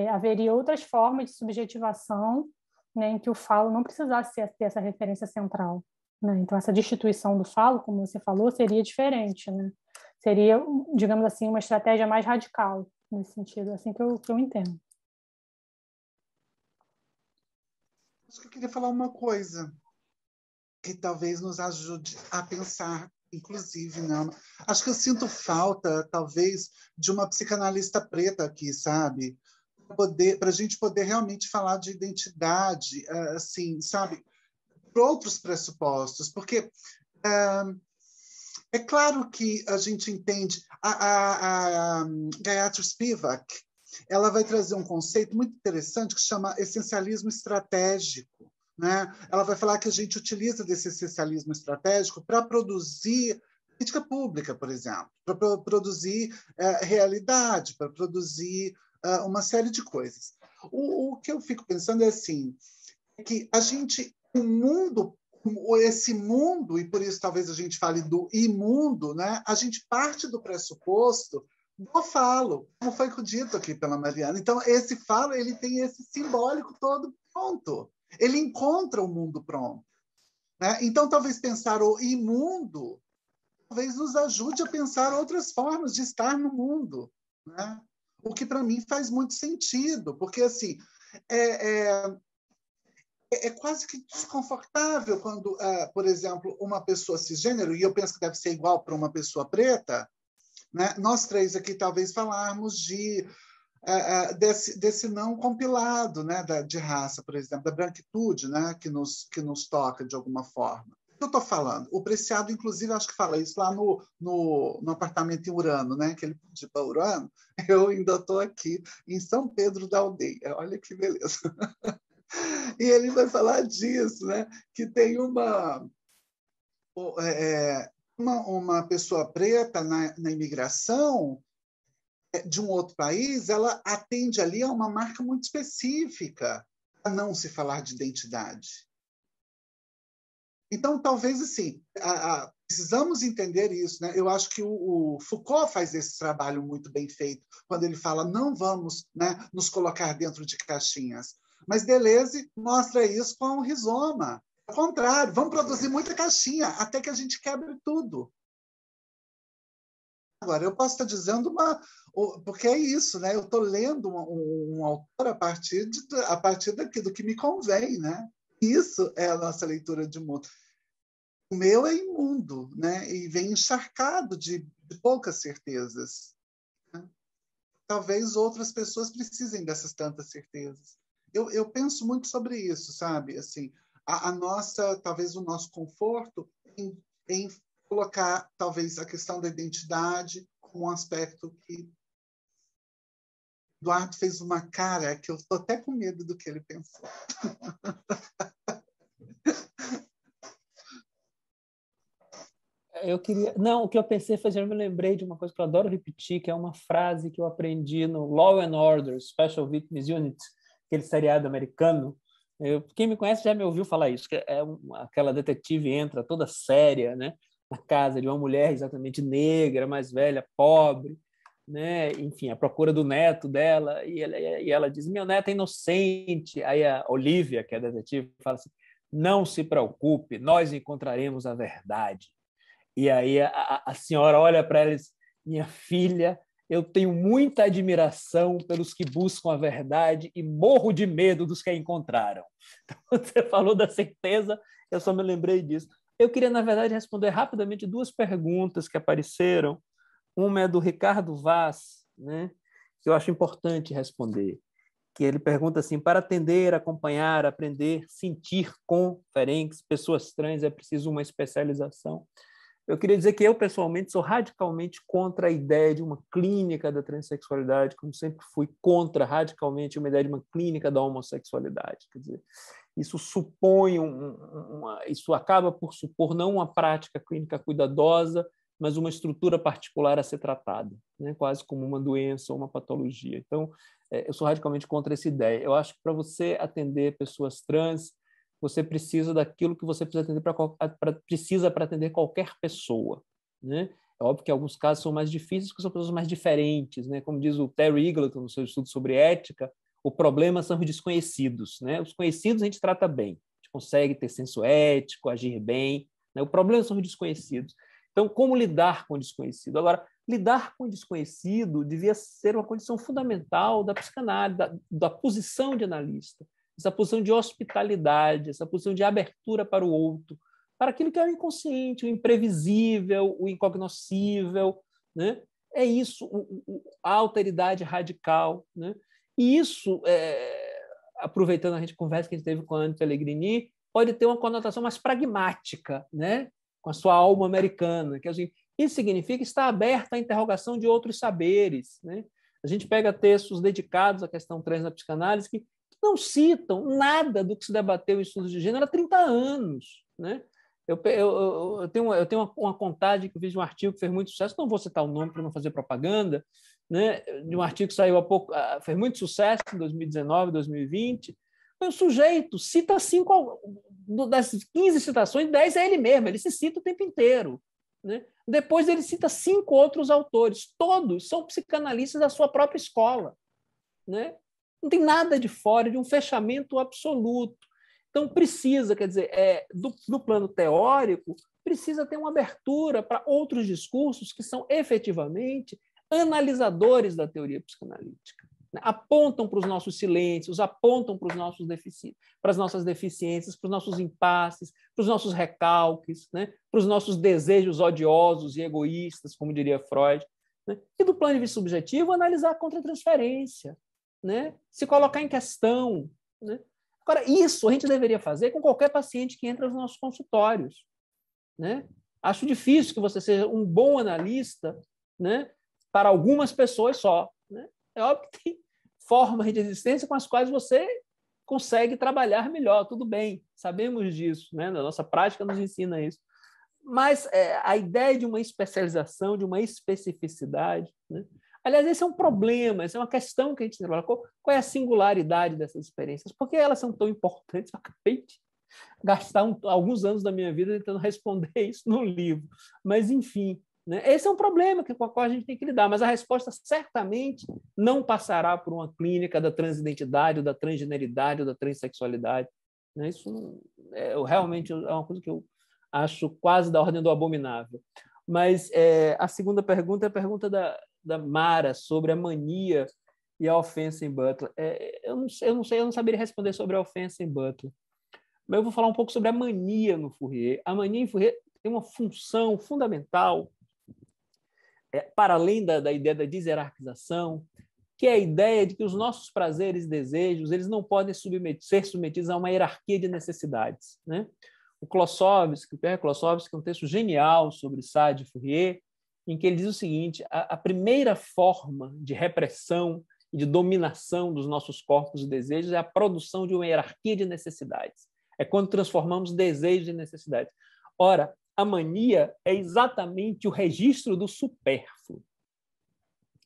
haveria outras formas de subjetivação, né, em que o falo não precisasse ter essa referência central, né? Então, essa destituição do falo, como você falou, seria diferente, né? Seria, digamos assim, uma estratégia mais radical, nesse sentido, assim que eu entendo. Acho que eu queria falar uma coisa que talvez nos ajude a pensar, inclusive, não. Acho que eu sinto falta, talvez, de uma psicanalista preta aqui, sabe? Para a gente poder realmente falar de identidade, assim, sabe? Por outros pressupostos, porque é claro que a gente entende a Gayatri Spivak, ela vai trazer um conceito muito interessante que chama essencialismo estratégico, né? Ela vai falar que a gente utiliza desse essencialismo estratégico para produzir política pública, por exemplo, para produzir realidade, para produzir uma série de coisas. O que eu fico pensando é assim, que a gente, o mundo, esse mundo, e por isso talvez a gente fale do imundo, né? A gente parte do pressuposto do falo, como foi dito aqui pela Mariana. Então, esse falo, ele tem esse simbólico todo pronto. Ele encontra o mundo pronto, né? Então, talvez pensar o imundo talvez nos ajude a pensar outras formas de estar no mundo, né? O que, para mim, faz muito sentido, porque, assim, é quase que desconfortável quando, por exemplo, uma pessoa cisgênero, e eu penso que deve ser igual para uma pessoa preta, né? Nós três aqui talvez falarmos desse não compilado, né? De raça, por exemplo, da branquitude, né? que nos toca de alguma forma. O que eu estou falando? O Preciado, inclusive, acho que fala isso lá no apartamento em Urano, né? Que ele pediu para Urano. Eu ainda estou aqui em São Pedro da Aldeia. Olha que beleza. E ele vai falar disso, né? Que tem uma pessoa preta na imigração de um outro país, ela atende ali a uma marca muito específica, a não se falar de identidade. Então, talvez, assim, precisamos entender isso, né? Eu acho que o Foucault faz esse trabalho muito bem feito, quando ele fala não vamos, né, nos colocar dentro de caixinhas. Mas Deleuze mostra isso com o rizoma. Ao contrário, vamos produzir muita caixinha, até que a gente quebre tudo. Agora, eu posso estar dizendo porque é isso, né? Eu estou lendo um autor a partir do que me convém, né? Isso é a nossa leitura de mundo. O meu é imundo, né? E vem encharcado de poucas certezas. Né? Talvez outras pessoas precisem dessas tantas certezas. Eu penso muito sobre isso, sabe? Assim, talvez o nosso conforto em colocar, talvez, a questão da identidade como um aspecto que Eduardo fez uma cara que eu estou até com medo do que ele pensou. Não, o que eu pensei foi, eu me lembrei de uma coisa que eu adoro repetir, que é uma frase que eu aprendi no Law and Order, Special Victims Unit, aquele seriado americano. Quem me conhece já me ouviu falar isso, que aquela detetive entra toda séria, né, na casa de uma mulher exatamente negra, mais velha, pobre, né, enfim, à procura do neto dela, e ela diz, meu neto é inocente. Aí a Olivia, que é a detetive, fala assim, não se preocupe, nós encontraremos a verdade. E aí a senhora olha para ela e diz, minha filha, eu tenho muita admiração pelos que buscam a verdade e morro de medo dos que a encontraram. Então, você falou da certeza, eu só me lembrei disso. Eu queria, na verdade, responder rapidamente duas perguntas que apareceram. Uma é do Ricardo Vaz, né, que eu acho importante responder, que ele pergunta assim, para atender, acompanhar, aprender, sentir com Ferenc, pessoas trans, é preciso uma especialização. Eu queria dizer que eu, pessoalmente, sou radicalmente contra a ideia de uma clínica da transexualidade, como sempre fui contra radicalmente uma ideia de uma clínica da homossexualidade. Quer dizer, isso supõe isso acaba por supor não uma prática clínica cuidadosa, mas uma estrutura particular a ser tratada, né? Quase como uma doença ou uma patologia. Então, eu sou radicalmente contra essa ideia. Eu acho que para você atender pessoas trans, você precisa daquilo que você precisa atender para atender qualquer pessoa, né? É óbvio que alguns casos são mais difíceis porque são pessoas mais diferentes, né? Como diz o Terry Eagleton no seu estudo sobre ética, o problema são os desconhecidos, né? Os conhecidos a gente trata bem, a gente consegue ter senso ético, agir bem, né? O problema são os desconhecidos. Então, como lidar com o desconhecido? Agora, lidar com o desconhecido devia ser uma condição fundamental da psicanálise, da posição de analista, essa posição de hospitalidade, essa posição de abertura para o outro, para aquilo que é o inconsciente, o imprevisível, o incognoscível, né? É isso, a alteridade radical, né? E isso, aproveitando a conversa que a gente teve com a Anne Pellegrini, pode ter uma conotação mais pragmática, né? Com a sua alma americana, que é assim, isso significa estar aberta à interrogação de outros saberes, né? A gente pega textos dedicados à questão trans na psicanálise que não citam nada do que se debateu em estudos de gênero há 30 anos, né? Eu tenho uma contagem que eu fiz de um artigo que fez muito sucesso, não vou citar o nome para não fazer propaganda, né? De um artigo que saiu há pouco, fez muito sucesso em 2019, 2020. O sujeito cita 5, das 15 citações, 10 é ele mesmo, ele se cita o tempo inteiro, né? Depois ele cita 5 outros autores, todos são psicanalistas da sua própria escola, né? Não tem nada de fora, de um fechamento absoluto. Então, precisa, quer dizer, do plano teórico, precisa ter uma abertura para outros discursos que são efetivamente analisadores da teoria psicanalítica. Apontam para os nossos silêncios, apontam para as nossas deficiências, para os nossos impasses, para os nossos recalques, né? Para os nossos desejos odiosos e egoístas, como diria Freud. Né? E do plano de vista subjetivo, analisar a contratransferência, né? Se colocar em questão. Né? Agora, isso a gente deveria fazer com qualquer paciente que entra nos nossos consultórios. Né? Acho difícil que você seja um bom analista, né? Para algumas pessoas só. Né? É óbvio que tem formas de existência com as quais você consegue trabalhar melhor, tudo bem, sabemos disso, né? A nossa prática nos ensina isso. Mas a ideia de uma especialização, de uma especificidade, né? Aliás, esse é um problema, essa é uma questão que a gente trabalha. Qual é a singularidade dessas experiências? Por que elas são tão importantes? Eu acabei de gastar alguns anos da minha vida tentando responder isso no livro. Mas, enfim, né? Esse é um problema com o qual a gente tem que lidar, mas a resposta certamente não passará por uma clínica da transidentidade, ou da transgeneridade, ou da transexualidade. Né? Isso realmente é uma coisa que eu acho quase da ordem do abominável. Mas a segunda pergunta é a pergunta da Mara sobre a mania e a ofensa em Butler. Eu não saberia responder sobre a ofensa em Butler, mas eu vou falar um pouco sobre a mania no Fourier. A mania em Fourier tem uma função fundamental, para além da ideia da deshierarquização, que é a ideia de que os nossos prazeres e desejos eles não podem ser submetidos a uma hierarquia de necessidades. Né? O Pierre Klossowski, um texto genial sobre Sade e Fourier, em que ele diz o seguinte: a primeira forma de repressão e de dominação dos nossos corpos e desejos é a produção de uma hierarquia de necessidades. É quando transformamos desejos em necessidades. Ora, a mania é exatamente o registro do supérfluo.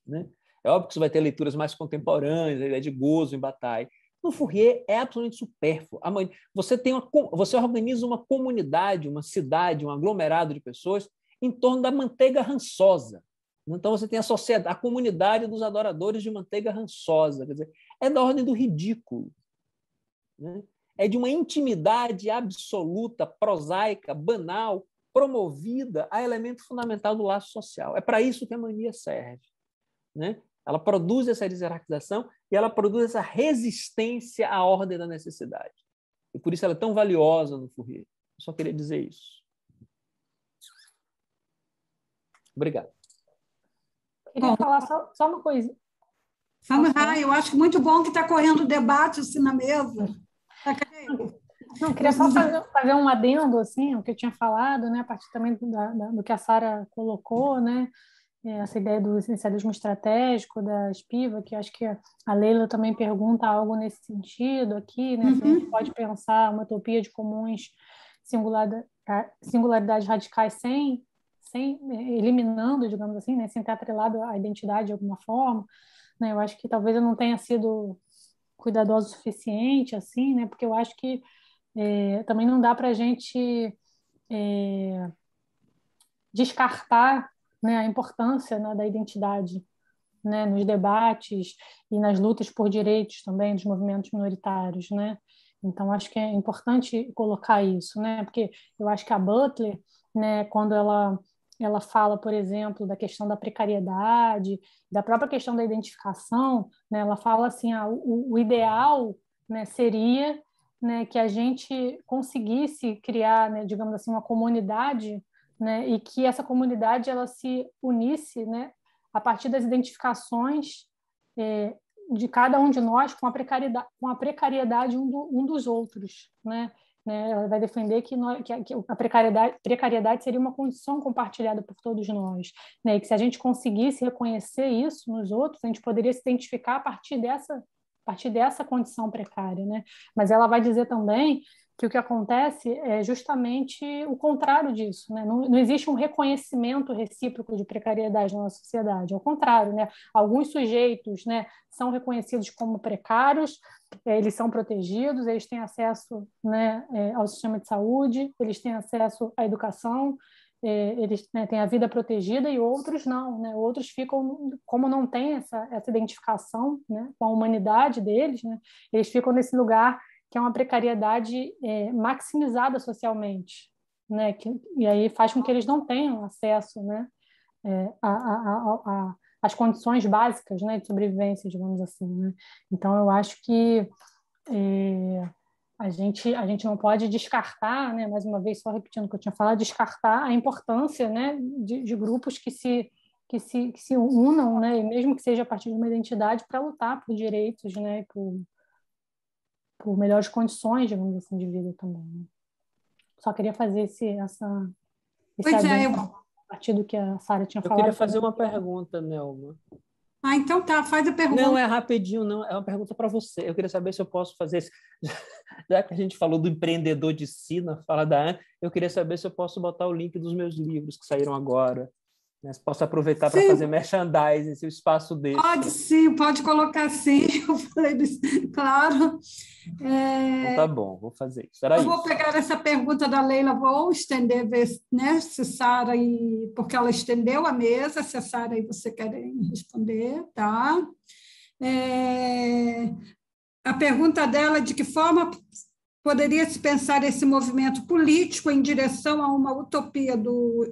Né? É óbvio que você vai ter leituras mais contemporâneas, a ideia de gozo em Bataille. No Fourier é absolutamente supérfluo. Você organiza uma comunidade, uma cidade, um aglomerado de pessoas em torno da manteiga rançosa. Então você tem a comunidade dos adoradores de manteiga rançosa. Quer dizer, é da ordem do ridículo. Né? É de uma intimidade absoluta, prosaica, banal, promovida a elemento fundamental do laço social. É para isso que a mania serve. Né? Ela produz essa hierarquização e ela produz essa resistência à ordem da necessidade. E por isso ela é tão valiosa no Fourier. Eu só queria dizer isso. Obrigado. Queria falar só uma coisa. Samra, eu acho muito bom que está correndo debate assim na mesa. Não, queria só fazer um adendo, assim, o que eu tinha falado, né, a partir também do que a Sara colocou, né, essa ideia do essencialismo estratégico da Spiva, que acho que a Leila também pergunta algo nesse sentido aqui, né, se a gente pode pensar uma utopia de comuns singularidades radicais sem eliminando, digamos assim, né, sem ter atrelado a identidade de alguma forma, né, eu acho que talvez eu não tenha sido cuidadoso o suficiente, assim, né, porque eu acho que também não dá para a gente descartar, né, a importância, né, da identidade, né, nos debates e nas lutas por direitos também dos movimentos minoritários, né? Então acho que é importante colocar isso, né? Porque eu acho que a Butler, né, quando ela ela fala, por exemplo, da questão da precariedade, da própria questão da identificação, né? Ela fala assim, o ideal, né, seria, né, que a gente conseguisse criar, né, digamos assim, uma comunidade, né, e que essa comunidade ela se unisse, né, a partir das identificações de cada um de nós com a precariedade um dos outros, né? Ela vai defender que a precariedade seria uma condição compartilhada por todos nós, né? E que se a gente conseguisse reconhecer isso nos outros, a gente poderia se identificar a partir dessa condição precária, né? Mas ela vai dizer também que o que acontece é justamente o contrário disso, né? Não existe um reconhecimento recíproco de precariedade na nossa sociedade, ao contrário, né? Alguns sujeitos, né, são reconhecidos como precários, eles são protegidos, eles têm acesso, né, ao sistema de saúde, eles têm acesso à educação, eles, né, têm a vida protegida, e outros não, né? Outros ficam, como não tem essa identificação, né, com a humanidade deles, né, eles ficam nesse lugar que é uma precariedade maximizada socialmente, né? E aí faz com que eles não tenham acesso, né, às condições básicas, né, de sobrevivência, digamos assim, né? Então, eu acho que a gente não pode descartar, né, mais uma vez, só repetindo o que eu tinha falado, descartar a importância, né, de grupos que se unam, né, e mesmo que seja a partir de uma identidade, para lutar por direitos, né, por melhores condições, digamos assim, de vida também, né? Só queria fazer esse Pois é, adendo a partir do que a Sara tinha Eu falado. queria fazer uma pergunta, Nelma. então tá, faz a pergunta. Não é rapidinho, não. É uma pergunta para você. Eu queria saber se eu posso fazer isso. Já que a gente falou do empreendedor de si na fala da Ana, eu queria saber se eu posso botar o link dos meus livros que saíram agora. Né? Posso aproveitar para fazer merchandising, se o espaço deixa. Pode sim, pode colocar sim. Eu falei disso, claro. Então tá bom, vou fazer isso. Eu vou pegar essa pergunta da Leila, vou estender, ver, né, se Sara, porque ela estendeu a mesa, se a Sara e você querem responder, tá? A pergunta dela é de que forma poderia se pensar esse movimento político em direção a uma utopia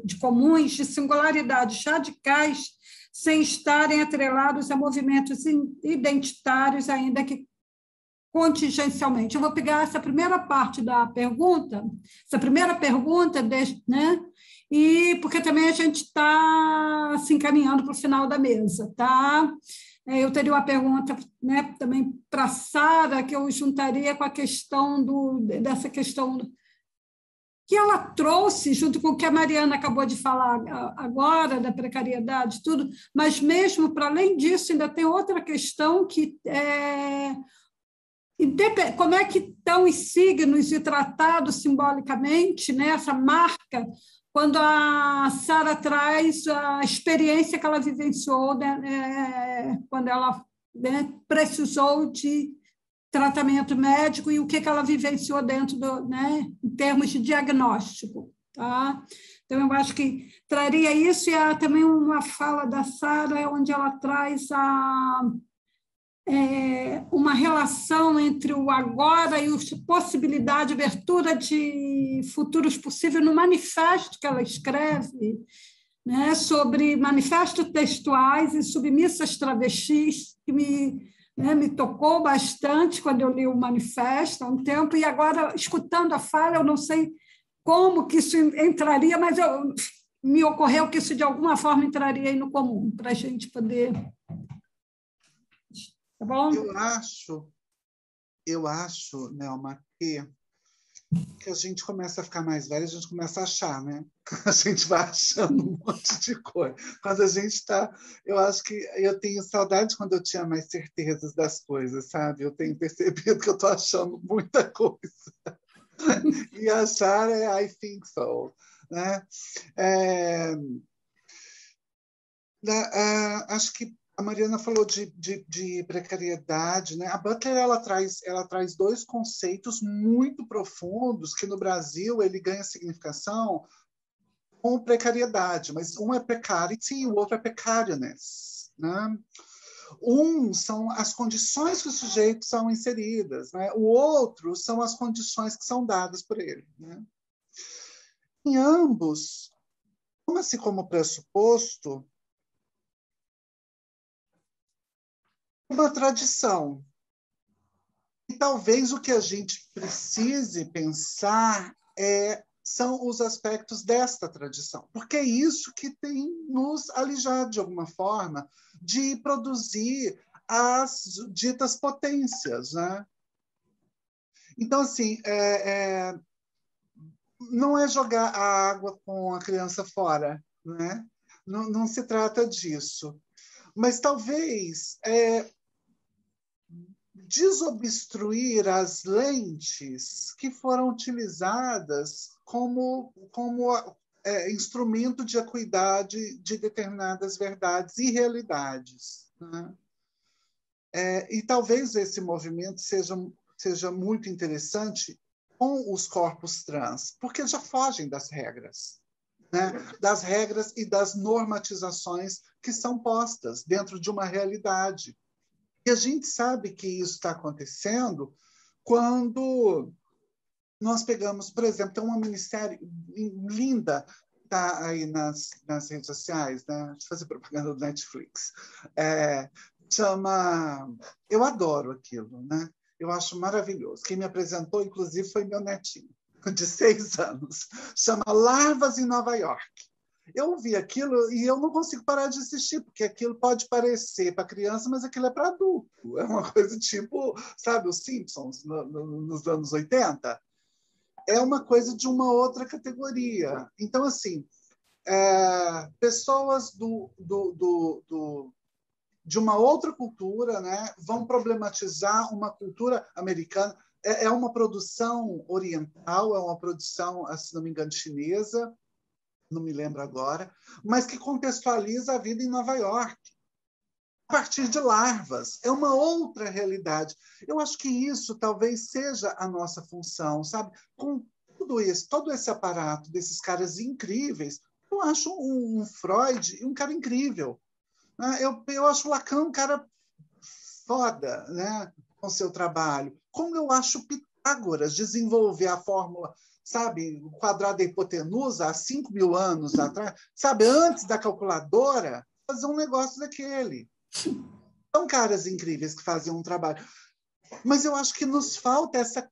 de comuns, de singularidades radicais, sem estarem atrelados a movimentos identitários, ainda que contingencialmente. Eu vou pegar essa primeira parte da pergunta, né? E porque também a gente está se encaminhando para o final da mesa, tá? Eu teria uma pergunta, né, também para a Sara, que eu juntaria com a questão dessa questão que ela trouxe, junto com o que a Mariana acabou de falar agora, da precariedade, tudo, mas mesmo para além disso, ainda tem outra questão que como é que estão os signos e tratados simbolicamente, né, essa marca, quando a Sara traz a experiência que ela vivenciou, né, quando ela, né, precisou de tratamento médico e o que ela vivenciou dentro né, em termos de diagnóstico. Tá? Então, eu acho que traria isso, e há também uma fala da Sara onde ela traz uma relação entre o agora e a possibilidade de abertura de futuros possíveis no manifesto que ela escreve, né, sobre manifestos textuais e submissas travestis, que me tocou bastante quando eu li o manifesto há um tempo, e agora, escutando a fala, eu não sei como que isso entraria, mas me ocorreu que isso, de alguma forma, entraria aí no comum, para a gente poder... Tá bom? Eu acho, Nelma, que a gente começa a ficar mais velha, a gente começa a achar, né? A gente vai achando um monte de coisa. Quando a gente está... Eu acho que eu tenho saudade quando eu tinha mais certezas das coisas, sabe? Eu tenho percebido que eu estou achando muita coisa. E achar I think so. Né? Acho que a Mariana falou de precariedade, né? A Butler ela traz dois conceitos muito profundos que no Brasil ele ganha significação com precariedade, mas um é precarity e o outro é precarious, né? Um são as condições que os sujeitos são inseridas, né? O outro são as condições que são dadas por ele, né? Em ambos, toma-se como pressuposto uma tradição. E talvez o que a gente precise pensar são os aspectos desta tradição, porque é isso que tem nos alijado, de alguma forma, de produzir as ditas potências, né? Então, assim, não é jogar a água com a criança fora, né? Não se trata disso. Mas talvez desobstruir as lentes que foram utilizadas como instrumento de acuidade de determinadas verdades e realidades, né? E talvez esse movimento seja muito interessante com os corpos trans, porque já fogem das regras, né? Das regras e das normatizações que são postas dentro de uma realidade. E a gente sabe que isso está acontecendo quando nós pegamos, por exemplo, tem uma minissérie linda, está aí nas redes sociais, né? Deixa eu fazer propaganda do Netflix. Chama... Eu adoro aquilo, né? Eu acho maravilhoso. Quem me apresentou, inclusive, foi meu netinho, de 6 anos. Chama Larvas em Nova York. Eu vi aquilo e eu não consigo parar de assistir, porque aquilo pode parecer para criança, mas aquilo é para adulto. É uma coisa tipo, sabe, os Simpsons nos anos 80? É uma coisa de uma outra categoria. Então, assim, pessoas de uma outra cultura, né, vão problematizar uma cultura americana. É uma produção oriental, é uma produção, se não me engano, chinesa, não me lembro agora, mas que contextualiza a vida em Nova York, a partir de larvas. É uma outra realidade. Eu acho que isso talvez seja a nossa função, sabe? Com todo esse aparato desses caras incríveis, eu acho um Freud um cara incrível, né? Eu acho o Lacan um cara foda, né? Com seu trabalho. Como eu acho Pitágoras desenvolver a fórmula, sabe, o quadrado da hipotenusa há 5.000 anos atrás, sabe, antes da calculadora, fazer um negócio daquele. São caras incríveis que faziam um trabalho. Mas eu acho que nos falta essa...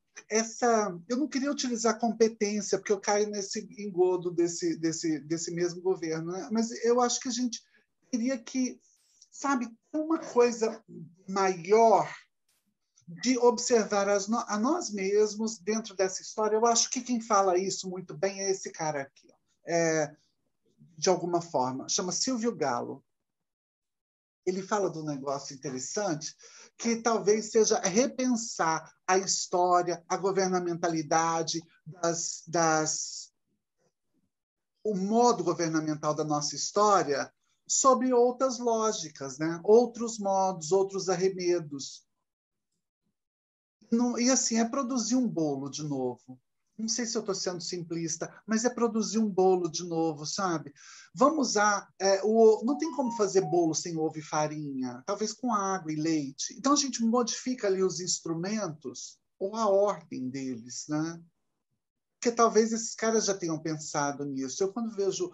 Eu não queria utilizar competência, porque eu caio nesse engodo desse mesmo governo, né? Mas eu acho que a gente queria que, sabe, uma coisa maior de observar a nós mesmos dentro dessa história. Eu acho que quem fala isso muito bem é esse cara aqui, de alguma forma. Chama Silvio Galo. Ele fala de um negócio interessante que talvez seja repensar a história, a governamentalidade, o modo governamental da nossa história sob outras lógicas, né? Outros modos, outros arremedos. E assim, é produzir um bolo de novo. Não sei se eu estou sendo simplista, mas é produzir um bolo de novo, sabe? Vamos usar... não tem como fazer bolo sem ovo e farinha, talvez com água e leite. Então, a gente modifica ali os instrumentos ou a ordem deles, né? Porque talvez esses caras já tenham pensado nisso. Eu, quando vejo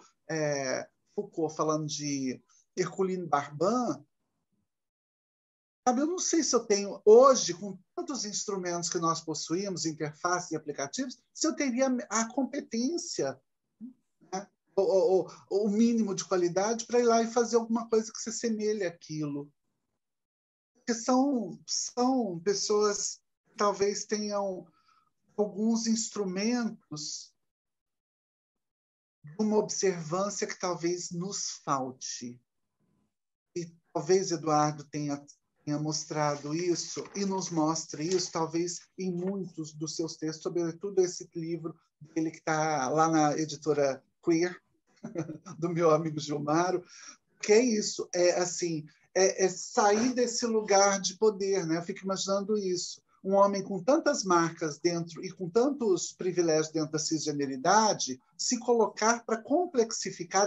Foucault falando de Herculine Barbin, sabe, eu não sei se eu tenho, hoje, com tantos instrumentos que nós possuímos, interfaces e aplicativos, se eu teria a competência, né? o mínimo de qualidade para ir lá e fazer alguma coisa que se assemelhe àquilo. Porque são pessoas que talvez tenham alguns instrumentos de uma observância que talvez nos falte. E talvez Eduardo tenha mostrado isso e nos mostre isso, talvez em muitos dos seus textos, sobretudo esse livro dele que está lá na editora Queer, do meu amigo Gilmaro, que é isso, é sair desse lugar de poder, né? Eu fico imaginando isso. Um homem com tantas marcas dentro e com tantos privilégios dentro da cisgeneridade, se colocar para complexificar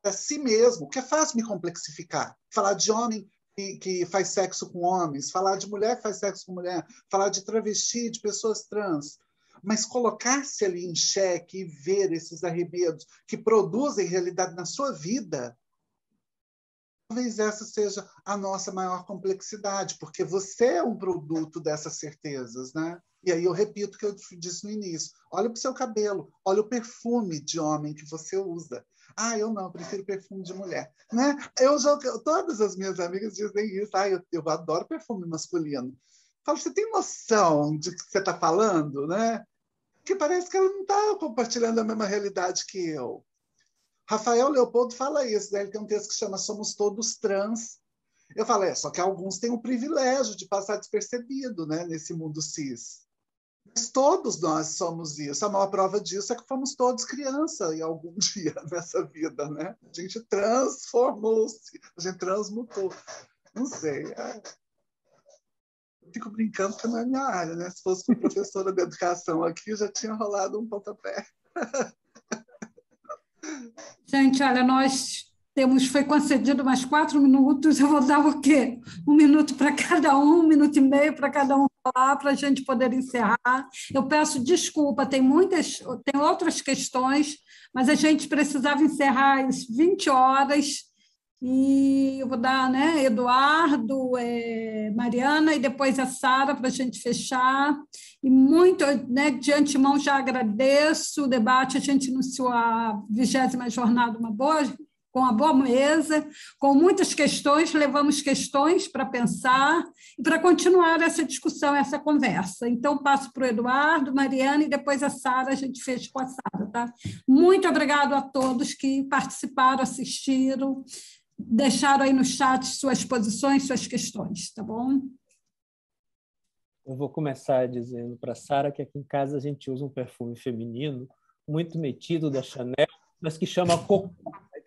a si mesmo, que é fácil me complexificar. Falar de homem que faz sexo com homens, falar de mulher que faz sexo com mulher, falar de travesti, de pessoas trans. mas colocar-se ali em xeque e ver esses arremedos que produzem realidade na sua vida, talvez essa seja a nossa maior complexidade, porque você é um produto dessas certezas, né? E aí eu repito o que eu disse no início. Olha para o seu cabelo, olha o perfume de homem que você usa. Ah, eu não, eu prefiro perfume de mulher. Né? Todas as minhas amigas dizem isso. Ah, eu adoro perfume masculino. Eu falo, você tem noção de que você está falando? Né? Porque parece que ela não está compartilhando a mesma realidade que eu. Rafael Leopoldo fala isso, né? Ele tem um texto que chama Somos Todos Trans. Eu falo, só que alguns têm o privilégio de passar despercebido, né, nesse mundo cis. Mas todos nós somos isso. A maior prova disso é que fomos todos criança em algum dia nessa vida, né? A gente transformou-se, a gente transmutou. Não sei. Eu fico brincando que não é minha área, né? Se fosse com professora de educação aqui, já tinha rolado um pontapé. Gente, olha, foi concedido mais 4 minutos, eu vou dar o quê? 1 minuto para cada um, 1 minuto e meio para cada um falar, para a gente poder encerrar. Eu peço desculpa, tem outras questões, mas a gente precisava encerrar às 20 horas, e eu vou dar, né, Eduardo, Mariana, e depois a Sara, para a gente fechar. E muito, né, de antemão já agradeço o debate, a gente iniciou a 20ª jornada com uma boa mesa, com muitas questões, levamos questões para pensar e para continuar essa discussão, essa conversa. Então, passo para o Eduardo, Mariana, e depois a Sara, a gente fecha com a Sara. Tá? Muito obrigado a todos que participaram, assistiram, deixaram aí no chat suas posições, suas questões, tá bom? Eu vou começar dizendo para a Sara que aqui em casa a gente usa um perfume feminino muito metido da Chanel, mas que chama Coco.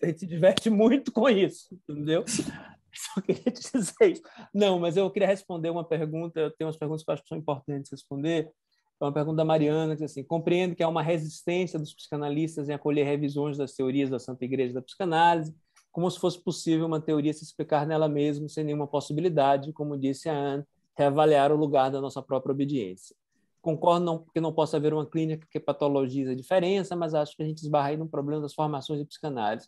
A gente se diverte muito com isso, entendeu? Só queria te dizer isso. Não, mas eu queria responder uma pergunta, eu tenho umas perguntas que eu acho que são importantes responder. É uma pergunta da Mariana, que diz assim, compreendo que há uma resistência dos psicanalistas em acolher revisões das teorias da Santa Igreja da Psicanálise, como se fosse possível uma teoria se explicar nela mesma sem nenhuma possibilidade, como disse a Anne, reavaliar o lugar da nossa própria obediência. Concordo que não possa haver uma clínica que patologize a diferença, mas acho que a gente esbarra aí num problema das formações de psicanálise.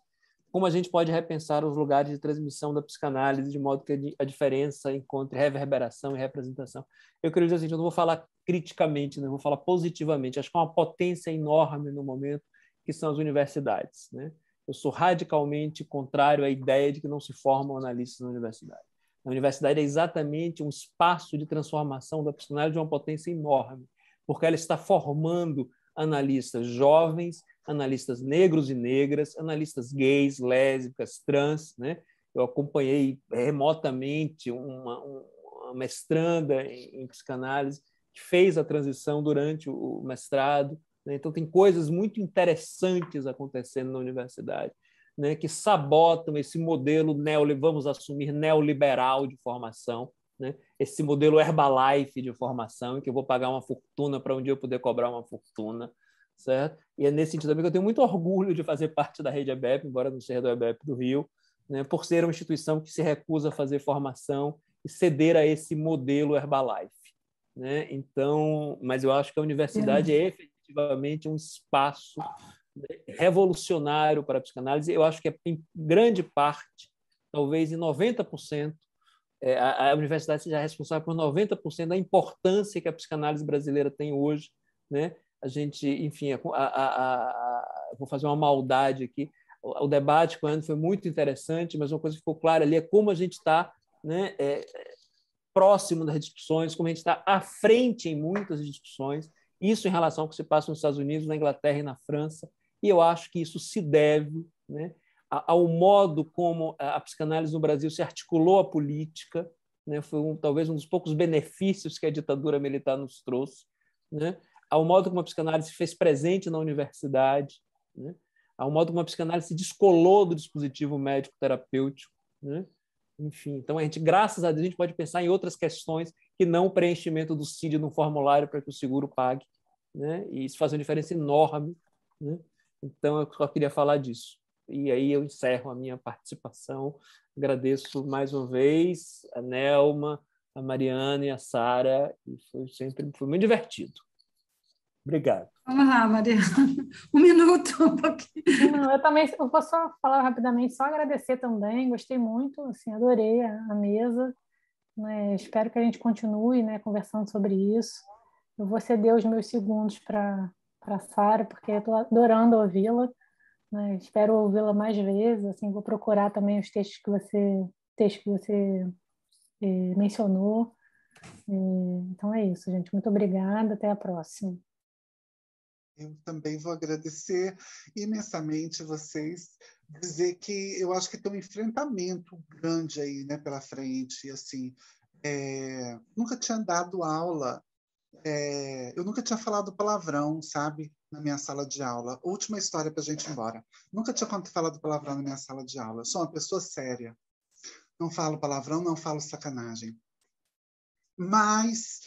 Como a gente pode repensar os lugares de transmissão da psicanálise de modo que a diferença encontre reverberação e representação? Eu queria dizer assim, eu não vou falar criticamente, não vou falar positivamente. Acho que há uma potência enorme no momento que são as universidades, né? Eu sou radicalmente contrário à ideia de que não se formam analistas na universidade. A universidade é exatamente um espaço de transformação da psicanálise de uma potência enorme, porque ela está formando analistas jovens, analistas negros e negras, analistas gays, lésbicas, trans, né? Eu acompanhei remotamente uma mestranda em psicanálise que fez a transição durante o mestrado, né? Então tem coisas muito interessantes acontecendo na universidade, né, que sabotam esse modelo vamos assumir neoliberal de formação, né? Esse modelo Herbalife de formação, em que eu vou pagar uma fortuna para um dia eu poder cobrar uma fortuna, certo? E é nesse sentido também que eu tenho muito orgulho de fazer parte da rede EBEP, embora não seja do EBEP do Rio, né, por ser uma instituição que se recusa a fazer formação e ceder a esse modelo Herbalife, né? Então, mas eu acho que a universidade é efetivamente um espaço revolucionário para a psicanálise. Eu acho que em grande parte, talvez em 90%, a universidade seja responsável por 90% da importância que a psicanálise brasileira tem hoje, né? A gente, enfim, vou fazer uma maldade aqui. O debate com a Ana foi muito interessante, mas uma coisa que ficou clara ali é como a gente está, né, próximo das discussões, como a gente está à frente em muitas discussões, isso em relação ao que se passa nos Estados Unidos, na Inglaterra e na França, e eu acho que isso se deve, né, ao modo como a psicanálise no Brasil se articulou à política, né, foi talvez um dos poucos benefícios que a ditadura militar nos trouxe, né, ao modo como a psicanálise se fez presente na universidade, né, ao modo como a psicanálise se descolou do dispositivo médico-terapêutico, né? Enfim, então graças a Deus, a gente pode pensar em outras questões que não o preenchimento do CID no formulário para que o seguro pague, né? E isso faz uma diferença enorme, né? Então, eu só queria falar disso. E aí eu encerro a minha participação. Agradeço mais uma vez a Nelma, a Mariana e a Sara, e foi muito divertido. Obrigado. Vamos lá, Mariana. Um minuto, um pouquinho. Não, eu vou só falar rapidamente, só agradecer também, gostei muito, assim, adorei a mesa, né? Espero que a gente continue, né, conversando sobre isso. Eu vou ceder os meus segundos para a Sara, porque eu estou adorando ouvi-la, né? Espero ouvi-la mais vezes, assim, vou procurar também os textos que você mencionou. Então é isso, gente. Muito obrigada, até a próxima. Eu também vou agradecer imensamente vocês, dizer que eu acho que tem um enfrentamento grande aí, né, pela frente. Assim, nunca tinha dado aula, eu nunca tinha falado palavrão, sabe, na minha sala de aula. Última história para a gente ir embora. Nunca tinha falado palavrão na minha sala de aula. Eu sou uma pessoa séria. Não falo palavrão, não falo sacanagem. Mas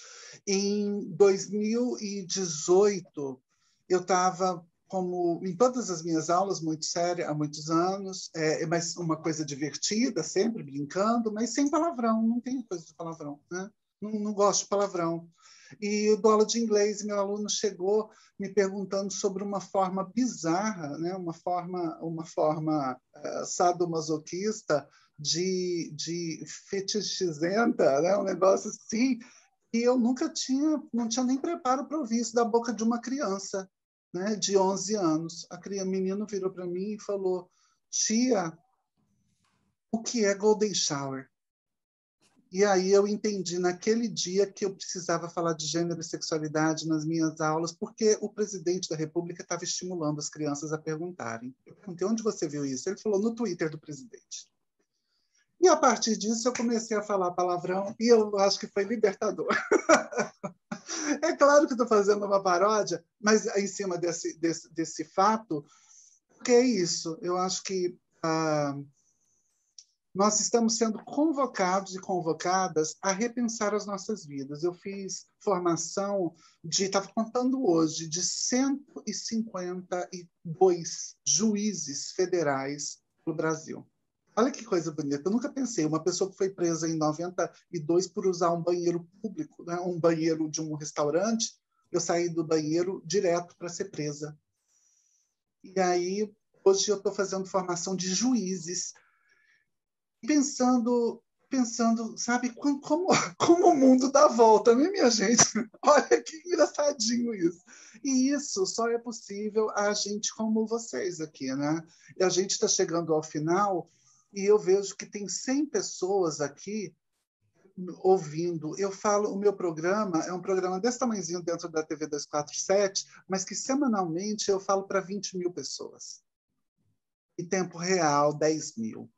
em 2018 eu estava, como em todas as minhas aulas, muito séria há muitos anos, mas uma coisa divertida, sempre brincando, mas sem palavrão, não tem coisa de palavrão, né? Não gosto de palavrão. E eu dou aula de inglês e meu aluno chegou me perguntando sobre uma forma bizarra, né? uma forma sadomasoquista de fetichizenta, né? Um negócio assim. E eu não tinha nem preparo para ouvir isso da boca de uma criança, né, de 11 anos. O menino virou para mim e falou: tia, o que é Golden Shower? E aí eu entendi naquele dia que eu precisava falar de gênero e sexualidade nas minhas aulas, porque o presidente da República estava estimulando as crianças a perguntarem. Eu perguntei: onde você viu isso? Ele falou: no Twitter do presidente. E a partir disso eu comecei a falar palavrão e eu acho que foi libertador. É claro que estou fazendo uma paródia, mas em cima desse fato, porque é isso. Eu acho que nós estamos sendo convocados e convocadas a repensar as nossas vidas. Eu fiz formação estava contando hoje, de 152 juízes federais no Brasil. Olha que coisa bonita. Eu nunca pensei, uma pessoa que foi presa em 92 por usar um banheiro público, né? Um banheiro de um restaurante, eu saí do banheiro direto para ser presa. E aí, hoje eu estou fazendo formação de juízes, pensando, sabe, como o mundo dá volta, né, minha gente? Olha que engraçadinho isso. E isso só é possível a gente como vocês aqui, né? E a gente está chegando ao final e eu vejo que tem 100 pessoas aqui ouvindo. Eu falo, o meu programa é um programa desse tamanhozinho dentro da TV 247, mas que semanalmente eu falo para 20 mil pessoas. Em tempo real, 10 mil.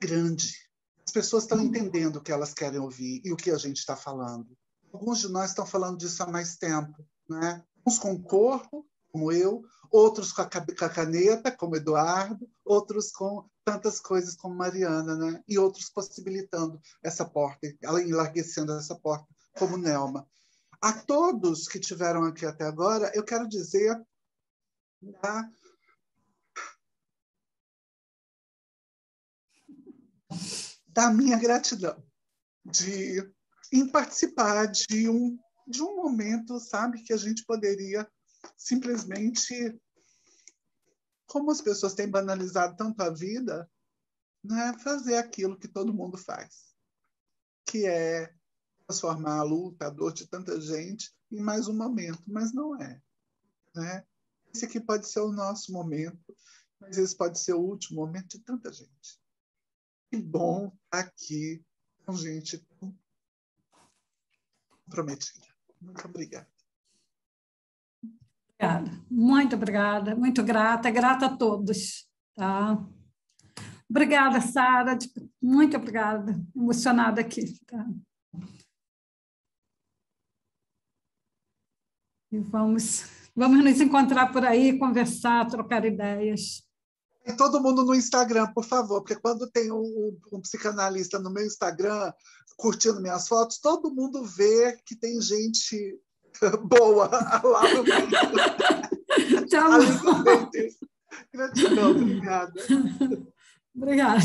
Grande. As pessoas estão entendendo o que elas querem ouvir e o que a gente está falando. Alguns de nós estão falando disso há mais tempo, né? Uns com o corpo, como eu, outros com a caneta, como Eduardo, outros com tantas coisas como Mariana, né? E outros possibilitando essa porta, enlarguecendo essa porta, como Nelma. A todos que estiveram aqui até agora, eu quero dizer da minha gratidão em participar de um momento, sabe, que a gente poderia simplesmente, como as pessoas têm banalizado tanto a vida, né, fazer aquilo que todo mundo faz, que é transformar a luta, a dor de tanta gente em mais um momento, mas não é, né? Esse aqui pode ser o nosso momento, mas esse pode ser o último momento de tanta gente. Que bom estar aqui com gente comprometida. Muito obrigada. Obrigada, muito obrigada, muito grata a todos. Tá? Obrigada, Sara, muito obrigada, emocionada aqui. Tá? E vamos nos encontrar por aí, conversar, trocar ideias. E todo mundo no Instagram, por favor, porque quando tem um psicanalista no meu Instagram curtindo minhas fotos, todo mundo vê que tem gente boa lá no meio. Tchau. Gratidão, obrigada. Obrigada.